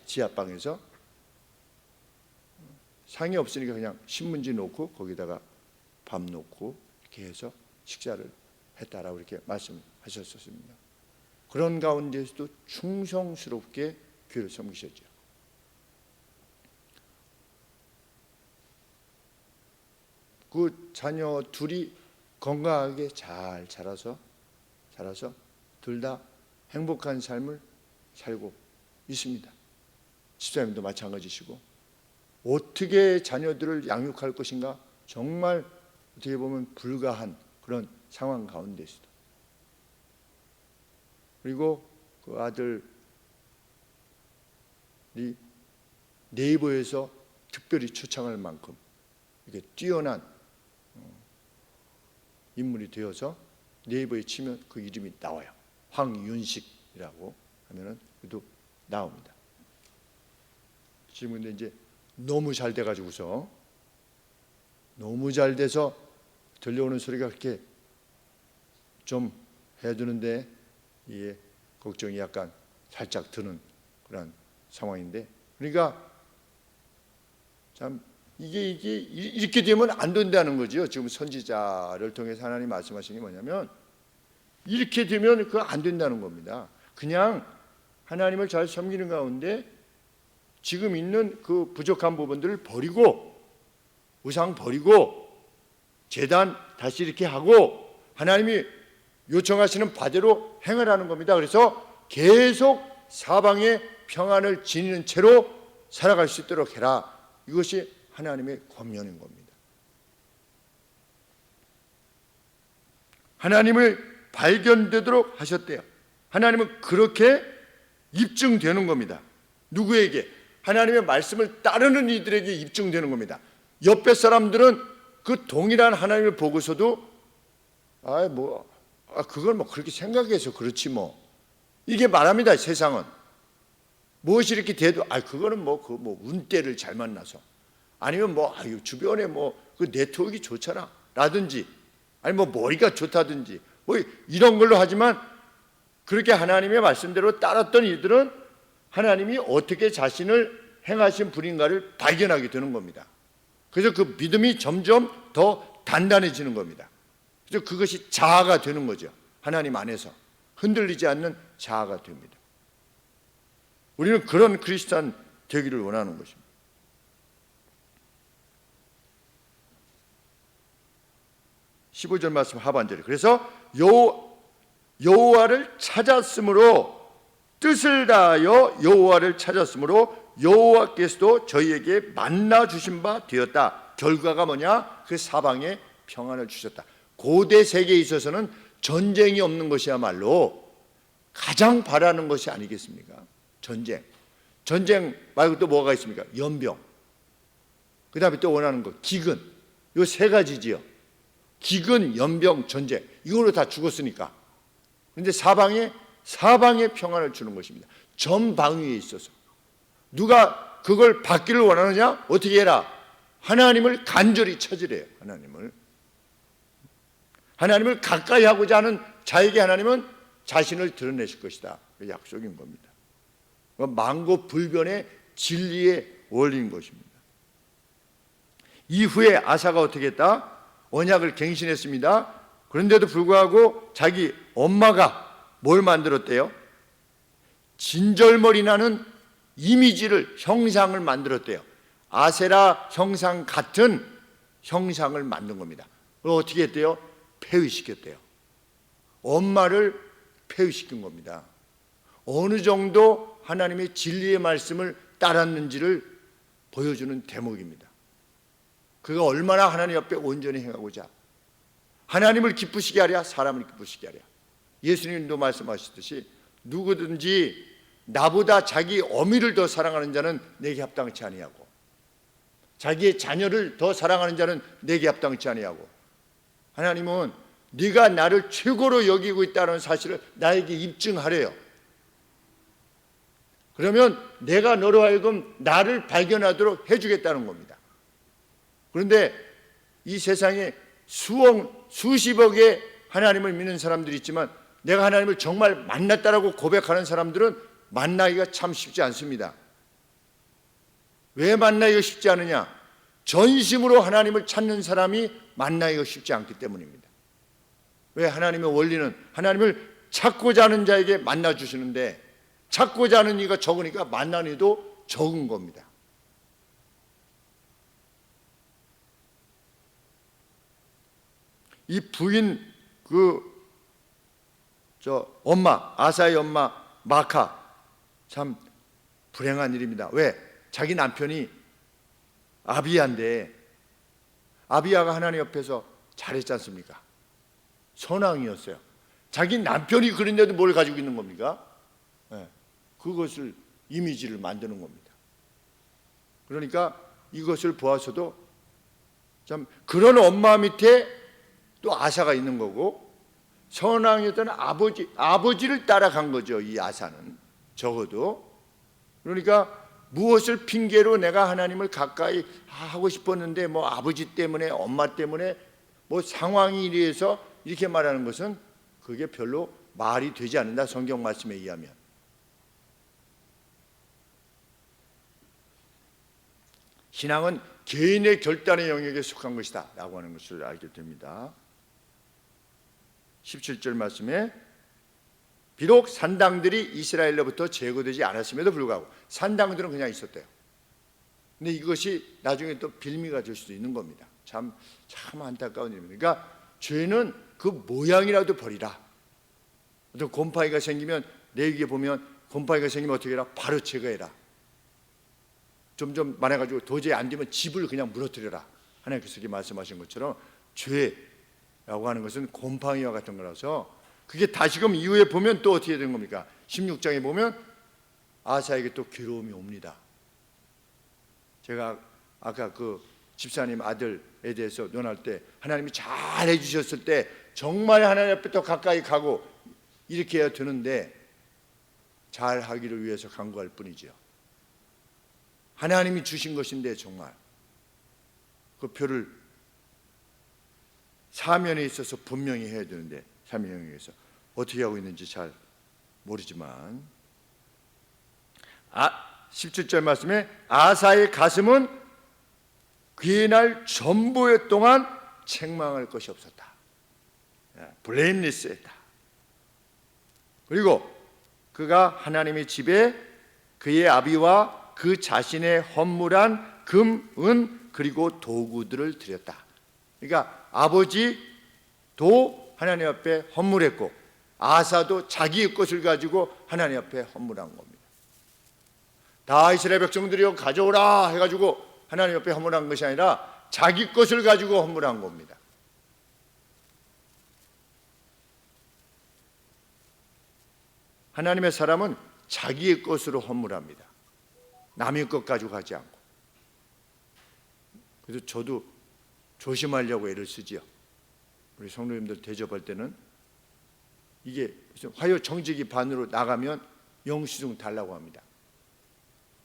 지하방에서 상이 없으니까 그냥 신문지 놓고 거기다가 밥 놓고 이렇게 해서 식사를 했다라고 이렇게 말씀하셨었습니다. 그런 가운데서도 충성스럽게 교회를 섬기셨죠. 그 자녀 둘이 건강하게 잘 자라서 둘 다 행복한 삶을 살고 있습니다. 집사님도 마찬가지시고 어떻게 자녀들을 양육할 것인가 정말 어떻게 보면 불가한 그런 상황 가운데서도 그리고 그 아들이 네이버에서 특별히 초청할 만큼 이렇게 뛰어난 인물이 되어서 네이버에 치면 그 이름이 나와요. 황윤식이라고 하면은 그래도 나옵니다. 지금 근데 이제 너무 잘 돼가지고서 너무 잘 돼서 들려오는 소리가 그렇게 좀 해주는데 이게 걱정이 약간 살짝 드는 그런 상황인데, 그러니까 참 이게 이렇게 되면 안 된다는 거죠. 지금 선지자를 통해서 하나님 말씀하신 게 뭐냐면 이렇게 되면 그거 안 된다는 겁니다. 그냥 하나님을 잘 섬기는 가운데 지금 있는 그 부족한 부분들을 버리고 우상 버리고 제단 다시 이렇게 하고 하나님이 요청하시는 바대로 행하라는 겁니다. 그래서 계속 사방에 평안을 지니는 채로 살아갈 수 있도록 해라. 이것이 하나님의 권면인 겁니다. 하나님을 발견되도록 하셨대요. 하나님은 그렇게 입증되는 겁니다. 누구에게? 하나님의 말씀을 따르는 이들에게 입증되는 겁니다. 옆에 사람들은 그 동일한 하나님을 보고서도 그걸 뭐 그렇게 생각해서 그렇지 뭐 이게 말합니다. 세상은 무엇이 이렇게 돼도 그거는 운때를 잘 만나서 아니면 주변에 그 네트워크가 좋잖아 라든지 아니 머리가 좋다든지 이런 걸로 하지만 그렇게 하나님의 말씀대로 따랐던 이들은 하나님이 어떻게 자신을 행하신 분인가를 발견하게 되는 겁니다. 그래서 그 믿음이 점점 더 단단해지는 겁니다. 그래서 그것이 자아가 되는 거죠. 하나님 안에서 흔들리지 않는 자아가 됩니다. 우리는 그런 크리스찬 되기를 원하는 것입니다. (15절) 말씀 하반절에 그래서 여호와를 찾았으므로 뜻을 다하여 여호와를 찾았으므로 여호와께서도 저희에게 만나 주신 바 되었다. 결과가 뭐냐? 그 사방에 평안을 주셨다. 고대 세계에 있어서는 전쟁이 없는 것이야말로 가장 바라는 것이 아니겠습니까? 전쟁 말고 또 뭐가 있습니까? 연병, 그 다음에 또 원하는 것 기근, 요 세 가지지요. 기근, 연병, 전쟁, 이걸로 다 죽었으니까. 그런데 사방에 평안을 주는 것입니다. 전방위에 있어서 누가 그걸 받기를 원하느냐? 어떻게 해라? 하나님을 간절히 찾으래요. 하나님을 가까이 하고자 하는 자에게 하나님은 자신을 드러내실 것이다. 그 약속인 겁니다. 만고불변의 진리의 원리인 것입니다. 이후에 아사가 어떻게 했다? 언약을 갱신했습니다. 그런데도 불구하고 자기 엄마가 뭘 만들었대요? 진절머리 나는 이미지를, 형상을 만들었대요. 아세라 형상 같은 형상을 만든 겁니다. 그걸 어떻게 했대요? 폐위시켰대요. 엄마를 폐위시킨 겁니다. 어느 정도 하나님의 진리의 말씀을 따랐는지를 보여주는 대목입니다. 그가 얼마나 하나님 앞에 온전히 행하고자 하나님을 기쁘시게 하랴 사람을 기쁘시게 하랴. 예수님도 말씀하셨듯이 누구든지 나보다 자기 어미를 더 사랑하는 자는 내게 합당치 아니하고 자기의 자녀를 더 사랑하는 자는 내게 합당치 아니하고, 하나님은 네가 나를 최고로 여기고 있다는 사실을 나에게 입증하래요. 그러면 내가 너로 하여금 나를 발견하도록 해주겠다는 겁니다. 그런데 이 세상에 수십억의 하나님을 믿는 사람들이 있지만 내가 하나님을 정말 만났다라고 고백하는 사람들은 만나기가 참 쉽지 않습니다. 왜 만나기가 쉽지 않느냐? 전심으로 하나님을 찾는 사람이 만나기가 쉽지 않기 때문입니다. 왜? 하나님의 원리는 하나님을 찾고자 하는 자에게 만나 주시는데 찾고자 하는 이가 적으니까 만나는 이도 적은 겁니다. 이 부인 엄마, 아사의 엄마 마카, 참 불행한 일입니다. 왜? 자기 남편이 아비야인데 아비야가 하나님 옆에서 잘했지 않습니까? 선왕이었어요. 자기 남편이 그런데도 뭘 가지고 있는 겁니까? 네, 그것을 이미지를 만드는 겁니다. 그러니까 이것을 보아서도 참 그런 엄마 밑에 또 아사가 있는 거고 선왕이었던 아버지를 따라간 거죠. 이 아사는 적어도. 그러니까 무엇을 핑계로 내가 하나님을 가까이 하고 싶었는데 뭐 아버지 때문에 엄마 때문에 뭐 상황이 이래서 이렇게 말하는 것은 그게 별로 말이 되지 않는다. 성경 말씀에 의하면. 신앙은 개인의 결단의 영역에 속한 것이다 라고 하는 것을 알게 됩니다. 17절 말씀에 비록 산당들이 이스라엘로부터 제거되지 않았음에도 불구하고 산당들은 그냥 있었대요. 근데 이것이 나중에 또 빌미가 될 수도 있는 겁니다. 참 안타까운 일입니다. 그러니까 죄는 그 모양이라도 버리라. 어떤 곰팡이가 생기면 레위기에 보면 곰팡이가 생기면 어떻게 해라? 바로 제거해라. 점점 많아가지고 도저히 안 되면 집을 그냥 무너뜨려라. 하나님께서 이렇게 말씀하신 것처럼 죄라고 하는 것은 곰팡이와 같은 거라서 그게 다시금 이후에 보면 또 어떻게 되는 겁니까? 16장에 보면 아사에게 또 괴로움이 옵니다. 제가 아까 그 집사님 아들에 대해서 논할 때 하나님이 잘 해주셨을 때 정말 하나님 앞에 더 가까이 가고 이렇게 해야 되는데 잘 하기를 위해서 간구할 뿐이죠. 하나님이 주신 것인데 정말 그 표를 사면에 있어서 분명히 해야 되는데 사면에서 어떻게 하고 있는지 잘 모르지만 17절 말씀에 아사의 가슴은 그의 날 전부의 동안 책망할 것이 없었다. 블레임리스했다. 그리고 그가 하나님의 집에 그의 아비와 그 자신의 헌물한 금, 은 그리고 도구들을 드렸다. 그러니까 아버지도 하나님 앞에 헌물했고 아사도 자기의 것을 가지고 하나님 앞에 헌물한 겁니다. 다 이스라엘 백성들이여 가져오라 해가지고 하나님 앞에 헌물한 것이 아니라 자기 것을 가지고 헌물한 겁니다. 하나님의 사람은 자기의 것으로 헌물합니다. 남의 것 가지고 가지 않고. 그래서 저도 조심하려고 애를 쓰지요. 우리 성도님들 대접할 때는 이게 화요 정직이 반으로 나가면 영수증 달라고 합니다.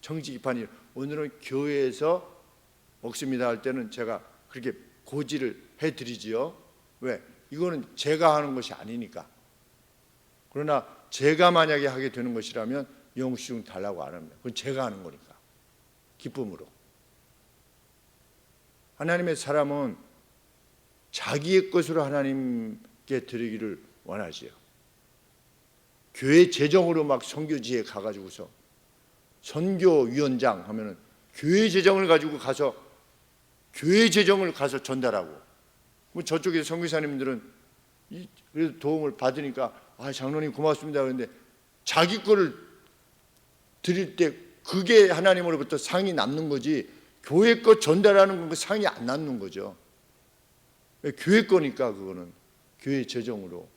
정직이 반이 오늘은 교회에서 먹습니다 할 때는 제가 그렇게 고지를 해드리지요. 왜? 이거는 제가 하는 것이 아니니까. 그러나 제가 만약에 하게 되는 것이라면 영수증 달라고 안 합니다. 그건 제가 하는 거니까. 기쁨으로. 하나님의 사람은 자기의 것으로 하나님께 드리기를 원하지요. 교회 재정으로 막 선교지에 가가지고서 선교위원장 하면은 교회 재정을 가지고 가서 교회 재정을 가서 전달하고, 뭐 저쪽에 선교사님들은 그래도 도움을 받으니까 장로님 고맙습니다 그런데 자기 거를 드릴 때 그게 하나님으로부터 상이 남는 거지 교회 거 전달하는 건 그 상이 안 남는 거죠. 교회 거니까 그거는 교회 재정으로.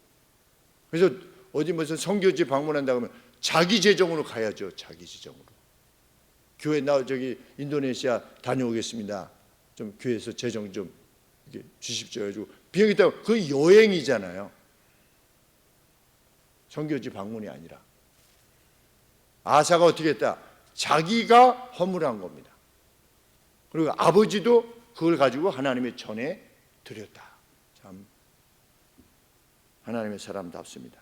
그래서 어디 무슨 선교지 방문한다 그러면 자기 재정으로 가야죠. 자기 재정으로. 교회 나 저기 인도네시아 다녀오겠습니다. 좀 교회에서 재정 좀 이렇게 주십시오 해가지고 비행기 타고 그 여행이잖아요. 선교지 방문이 아니라. 아사가 어떻게 했다? 자기가 허물한 겁니다. 그리고 아버지도 그걸 가지고 하나님의 전에 드렸다. 참 하나님의 사람답습니다.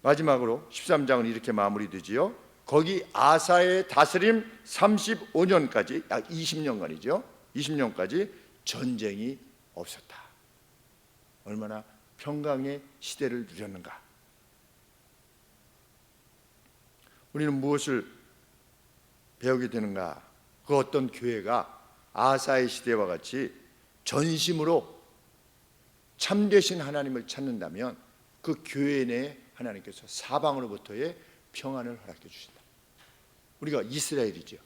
마지막으로 13장은 이렇게 마무리되지요. 거기 아사의 다스림 35년까지 약 20년간이죠. 20년까지 전쟁이 없었다. 얼마나 평강의 시대를 누렸는가. 우리는 무엇을 배우게 되는가? 그 어떤 교회가 아사의 시대와 같이 전심으로 참되신 하나님을 찾는다면 그 교회 내에 하나님께서 사방으로부터의 평안을 허락해 주신다. 우리가 이스라엘이죠.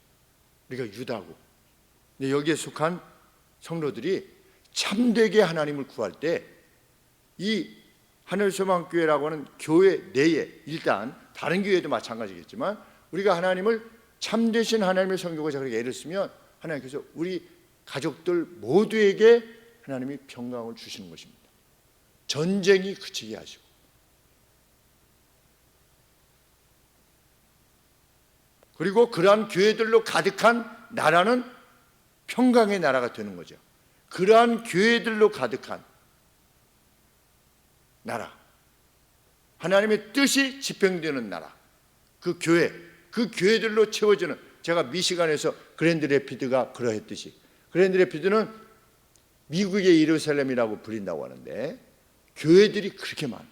우리가 유다고. 근데 여기에 속한 성도들이 참되게 하나님을 구할 때 이 하늘소망교회라고 하는 교회 내에 일단 다른 교회도 마찬가지겠지만 우리가 하나님을 참되신 하나님의 성교가 그렇게 애를 쓰면 하나님께서 우리 가족들 모두에게 하나님이 평강을 주시는 것입니다. 전쟁이 그치게 하시고, 그리고 그러한 교회들로 가득한 나라는 평강의 나라가 되는 거죠. 그러한 교회들로 가득한 나라, 하나님의 뜻이 집행되는 나라, 그 교회, 그 교회들로 채워지는, 제가 미시간에서 그랜드 레피드가 그러했듯이, 그랜드 레피드는 미국의 예루살렘이라고 불린다고 하는데 교회들이 그렇게 많아요.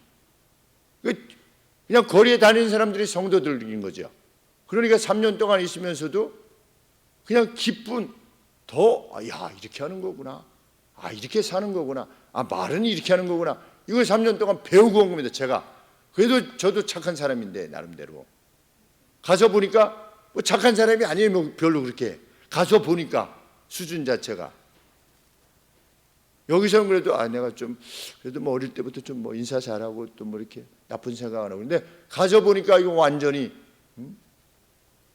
그냥 거리에 다니는 사람들이 성도들인 거죠. 그러니까 3년 동안 있으면서도 그냥 기쁜, 야, 이렇게 하는 거구나, 이렇게 사는 거구나, 말은 이렇게 하는 거구나, 이걸 3년 동안 배우고 온 겁니다. 제가 그래도 저도 착한 사람인데 나름대로 가서 보니까 뭐 착한 사람이 아니에요. 뭐 별로 그렇게 가서 보니까 수준 자체가, 여기서는 그래도 내가 좀 그래도 뭐 어릴 때부터 좀 뭐 인사 잘하고 또 뭐 이렇게 나쁜 생각 안 하고, 근데 가서 보니까 이거 완전히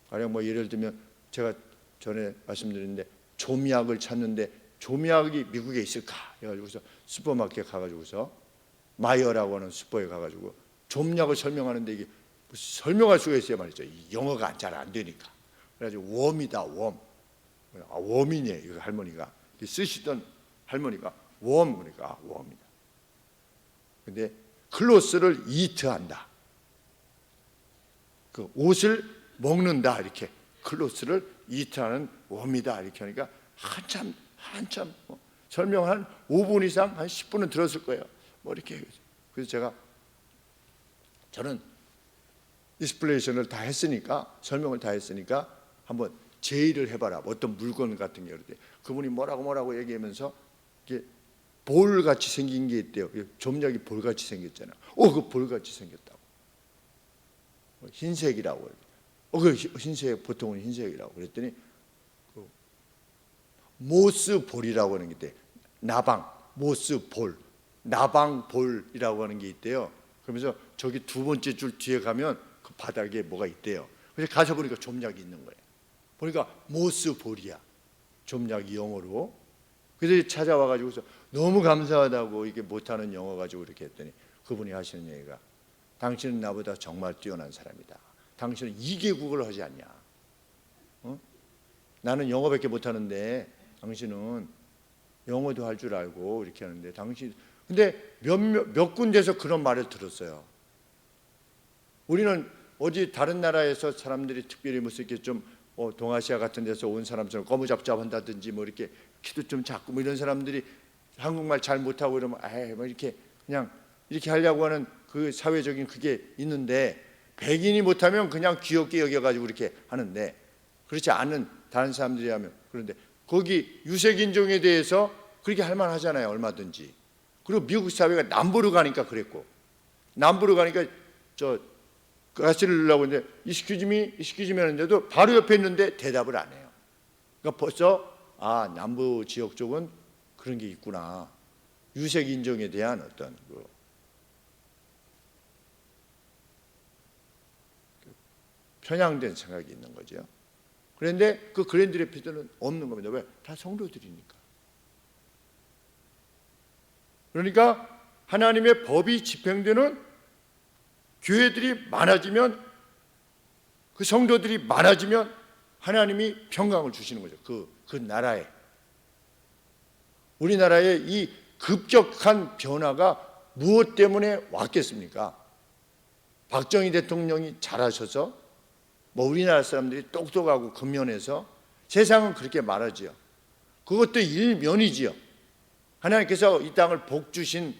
가령 뭐 예를 들면 제가 전에 말씀드렸는데 조미약을 찾는데 조미약이 미국에 있을까 해가지고서 슈퍼마켓 가가지고서 마이어라고 하는 슈퍼에 가가지고 조미약을 설명하는데 이게 설명할 수가 있어요 말이죠. 영어가 잘 안 되니까. 그래가지고 웜이다, 웜. 웜이네 이거 할머니가 쓰시던 할머니가 웜, 그러니까 웜이다. 근데 클로스를 이트한다, 그 옷을 먹는다, 이렇게 클로스를 이트하는 웜이다 이렇게 하니까 한참 설명 한 5분 이상 한 10분은 들었을 거예요. 뭐 이렇게. 그래서 저는 디스플레이션을 다 했으니까, 설명을 다 했으니까 한번 제의를 해봐라. 어떤 물건 같은 게 그럴 때 그분이 뭐라고 얘기하면서 이게 볼같이 생긴 게 있대요. 좀약이 볼같이 생겼잖아요. 그 볼같이 생겼다고. 흰색이라고. 그 흰색, 보통은 흰색이라고. 그랬더니 모스볼이라고 하는 게 있대요. 나방, 모스볼, 나방볼이라고 하는 게 있대요. 그러면서 저기 두 번째 줄 뒤에 가면 그 바닥에 뭐가 있대요. 그래서 가서 보니까 좀약이 있는 거예요. 보니까 모스볼이야, 좀약이 영어로. 그래서 찾아와가지고서 너무 감사하다고, 이게 못하는 영어 가지고 이렇게 했더니 그분이 하시는 얘기가, 당신은 나보다 정말 뛰어난 사람이다. 당신은 2개국을 하지 않냐. 나는 영어밖에 못하는데 당신은 영어도 할 줄 알고 이렇게 하는데 당신, 근데 몇 군데서 그런 말을 들었어요. 우리는 어디 다른 나라에서 사람들이 특별히 무슨 이렇게 좀 동아시아 같은 데서 온 사람처럼 거무잡잡한다든지 뭐 이렇게 키도 좀 작고 뭐 이런 사람들이 한국말 잘 못하고 이러면 뭐 이렇게 그냥 이렇게 하려고 하는 그 사회적인 그게 있는데, 백인이 못하면 그냥 귀엽게 여겨가지고 이렇게 하는데, 그렇지 않은 다른 사람들이 하면, 그런데 거기 유색인종에 대해서 그렇게 할 만하잖아요, 얼마든지. 그리고 미국 사회가 남부로 가니까 그랬고, 남부로 가니까 가스를 넣으려고 했는데 이스큐즈미 하는데도 바로 옆에 있는데 대답을 안 해요. 그러니까 벌써 남부 지역 쪽은 그런 게 있구나. 유색 인종에 대한 어떤 편향된 생각이 있는 거죠. 그런데 그 그랜드 레피드는 없는 겁니다. 왜? 다 성도들이니까. 그러니까 하나님의 법이 집행되는 교회들이 많아지면, 그 성도들이 많아지면 하나님이 평강을 주시는 거죠. 그 나라에. 우리나라의 이 급격한 변화가 무엇 때문에 왔겠습니까? 박정희 대통령이 잘하셔서, 뭐 우리나라 사람들이 똑똑하고 근면해서, 세상은 그렇게 말하지요. 그것도 일면이지요. 하나님께서 이 땅을 복 주신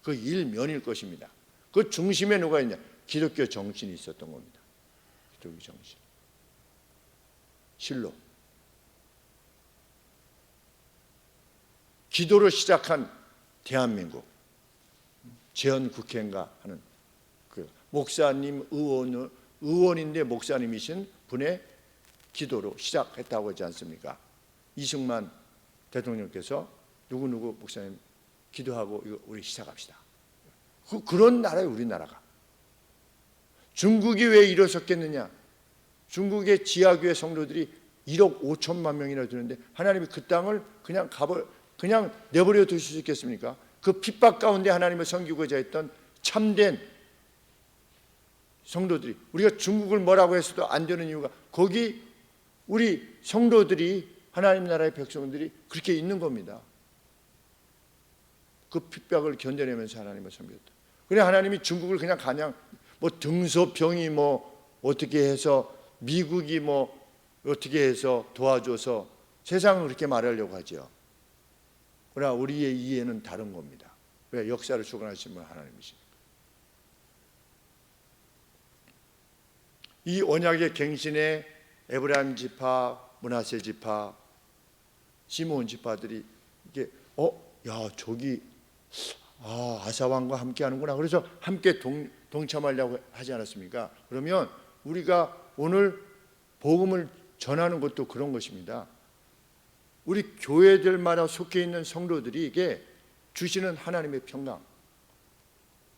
그 일면일 것입니다. 그 중심에 누가 있냐? 기독교 정신이 있었던 겁니다. 기독교 정신. 실로. 기도로 시작한 대한민국. 재헌국회인가 하는 그 목사님, 의원인데 목사님이신 분의 기도로 시작했다고 하지 않습니까? 이승만 대통령께서 누구누구 목사님 기도하고 이거 우리 시작합시다. 그런 나라예요, 우리나라가. 중국이 왜 일어섰겠느냐? 중국의 지하교회 성도들이 1억 5천만 명이나 되는데 하나님이 그 땅을 그냥 내버려 두실 수 있겠습니까? 그 핍박 가운데 하나님을 섬기고자 했던 참된 성도들이, 우리가 중국을 뭐라고 해서도 안 되는 이유가 거기 우리 성도들이, 하나님 나라의 백성들이 그렇게 있는 겁니다. 그 핍박을 견뎌내면서 하나님을 섬겼다. 그래 하나님이 중국을 그냥 뭐 등소평이 뭐 어떻게 해서, 미국이 뭐 어떻게 해서 도와줘서 세상은 그렇게 말하려고 하죠. 그러나 우리의 이해는 다른 겁니다. 왜? 역사를 주관하신 분 하나님이십니까? 이 언약의 갱신에 에브라임 지파, 므낫세 지파, 시므온 지파들이 이게 야 저기 아사 왕과 함께 하는구나. 그래서 함께 동참하려고 하지 않았습니까? 그러면 우리가 오늘 복음을 전하는 것도 그런 것입니다. 우리 교회들마다 속해 있는 성도들에게 주시는 하나님의 평강,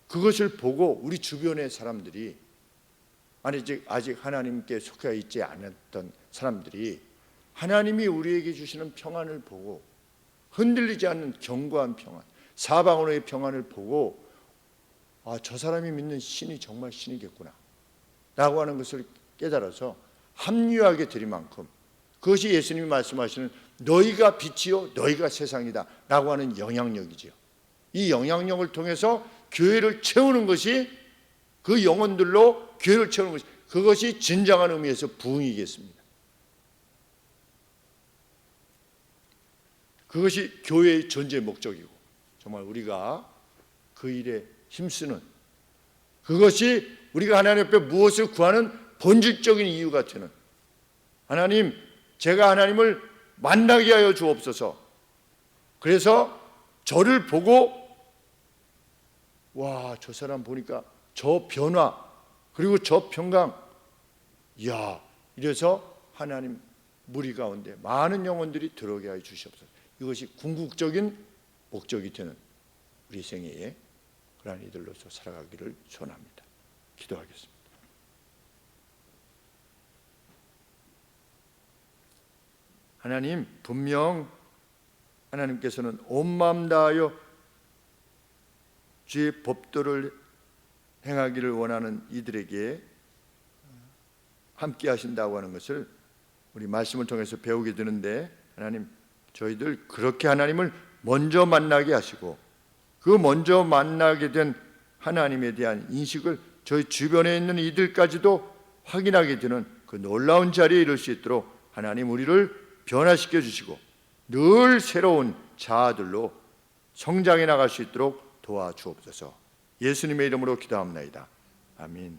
그것을 보고 우리 주변의 사람들이, 아직 하나님께 속해 있지 않았던 사람들이 하나님이 우리에게 주시는 평안을 보고 흔들리지 않는 견고한 평안, 사방으로의 평안을 보고 저 사람이 믿는 신이 정말 신이겠구나 라고 하는 것을 깨달아서 합류하게 될 만큼, 그것이 예수님이 말씀하시는 너희가 빛이요 너희가 세상이다 라고 하는 영향력이죠. 이 영향력을 통해서 교회를 채우는 것이, 그 영혼들로 교회를 채우는 것이, 그것이 진정한 의미에서 부흥이겠습니다. 그것이 교회의 존재 목적이고, 정말 우리가 그 일에 힘쓰는, 그것이 우리가 하나님 앞에 무엇을 구하는 본질적인 이유가 되는, 하나님 제가 하나님을 만나게 하여 주옵소서. 그래서 저를 보고 저 사람 보니까 저 변화, 그리고 저 평강, 이래서 하나님 무리 가운데 많은 영혼들이 들어오게 하여 주시옵소서. 이것이 궁극적인 목적이 되는 우리 생애에 그러한 이들로서 살아가기를 소원합니다. 기도하겠습니다. 하나님, 분명 하나님께서는 온 마음 다하여 주의 법도를 행하기를 원하는 이들에게 함께 하신다고 하는 것을 우리 말씀을 통해서 배우게 되는데, 하나님 저희들 그렇게 하나님을 먼저 만나게 하시고, 그 먼저 만나게 된 하나님에 대한 인식을 저희 주변에 있는 이들까지도 확인하게 되는 그 놀라운 자리에 이를 수 있도록 하나님 우리를 변화시켜 주시고 늘 새로운 자아들로 성장해 나갈 수 있도록 도와주옵소서. 예수님의 이름으로 기도합나이다. 아멘.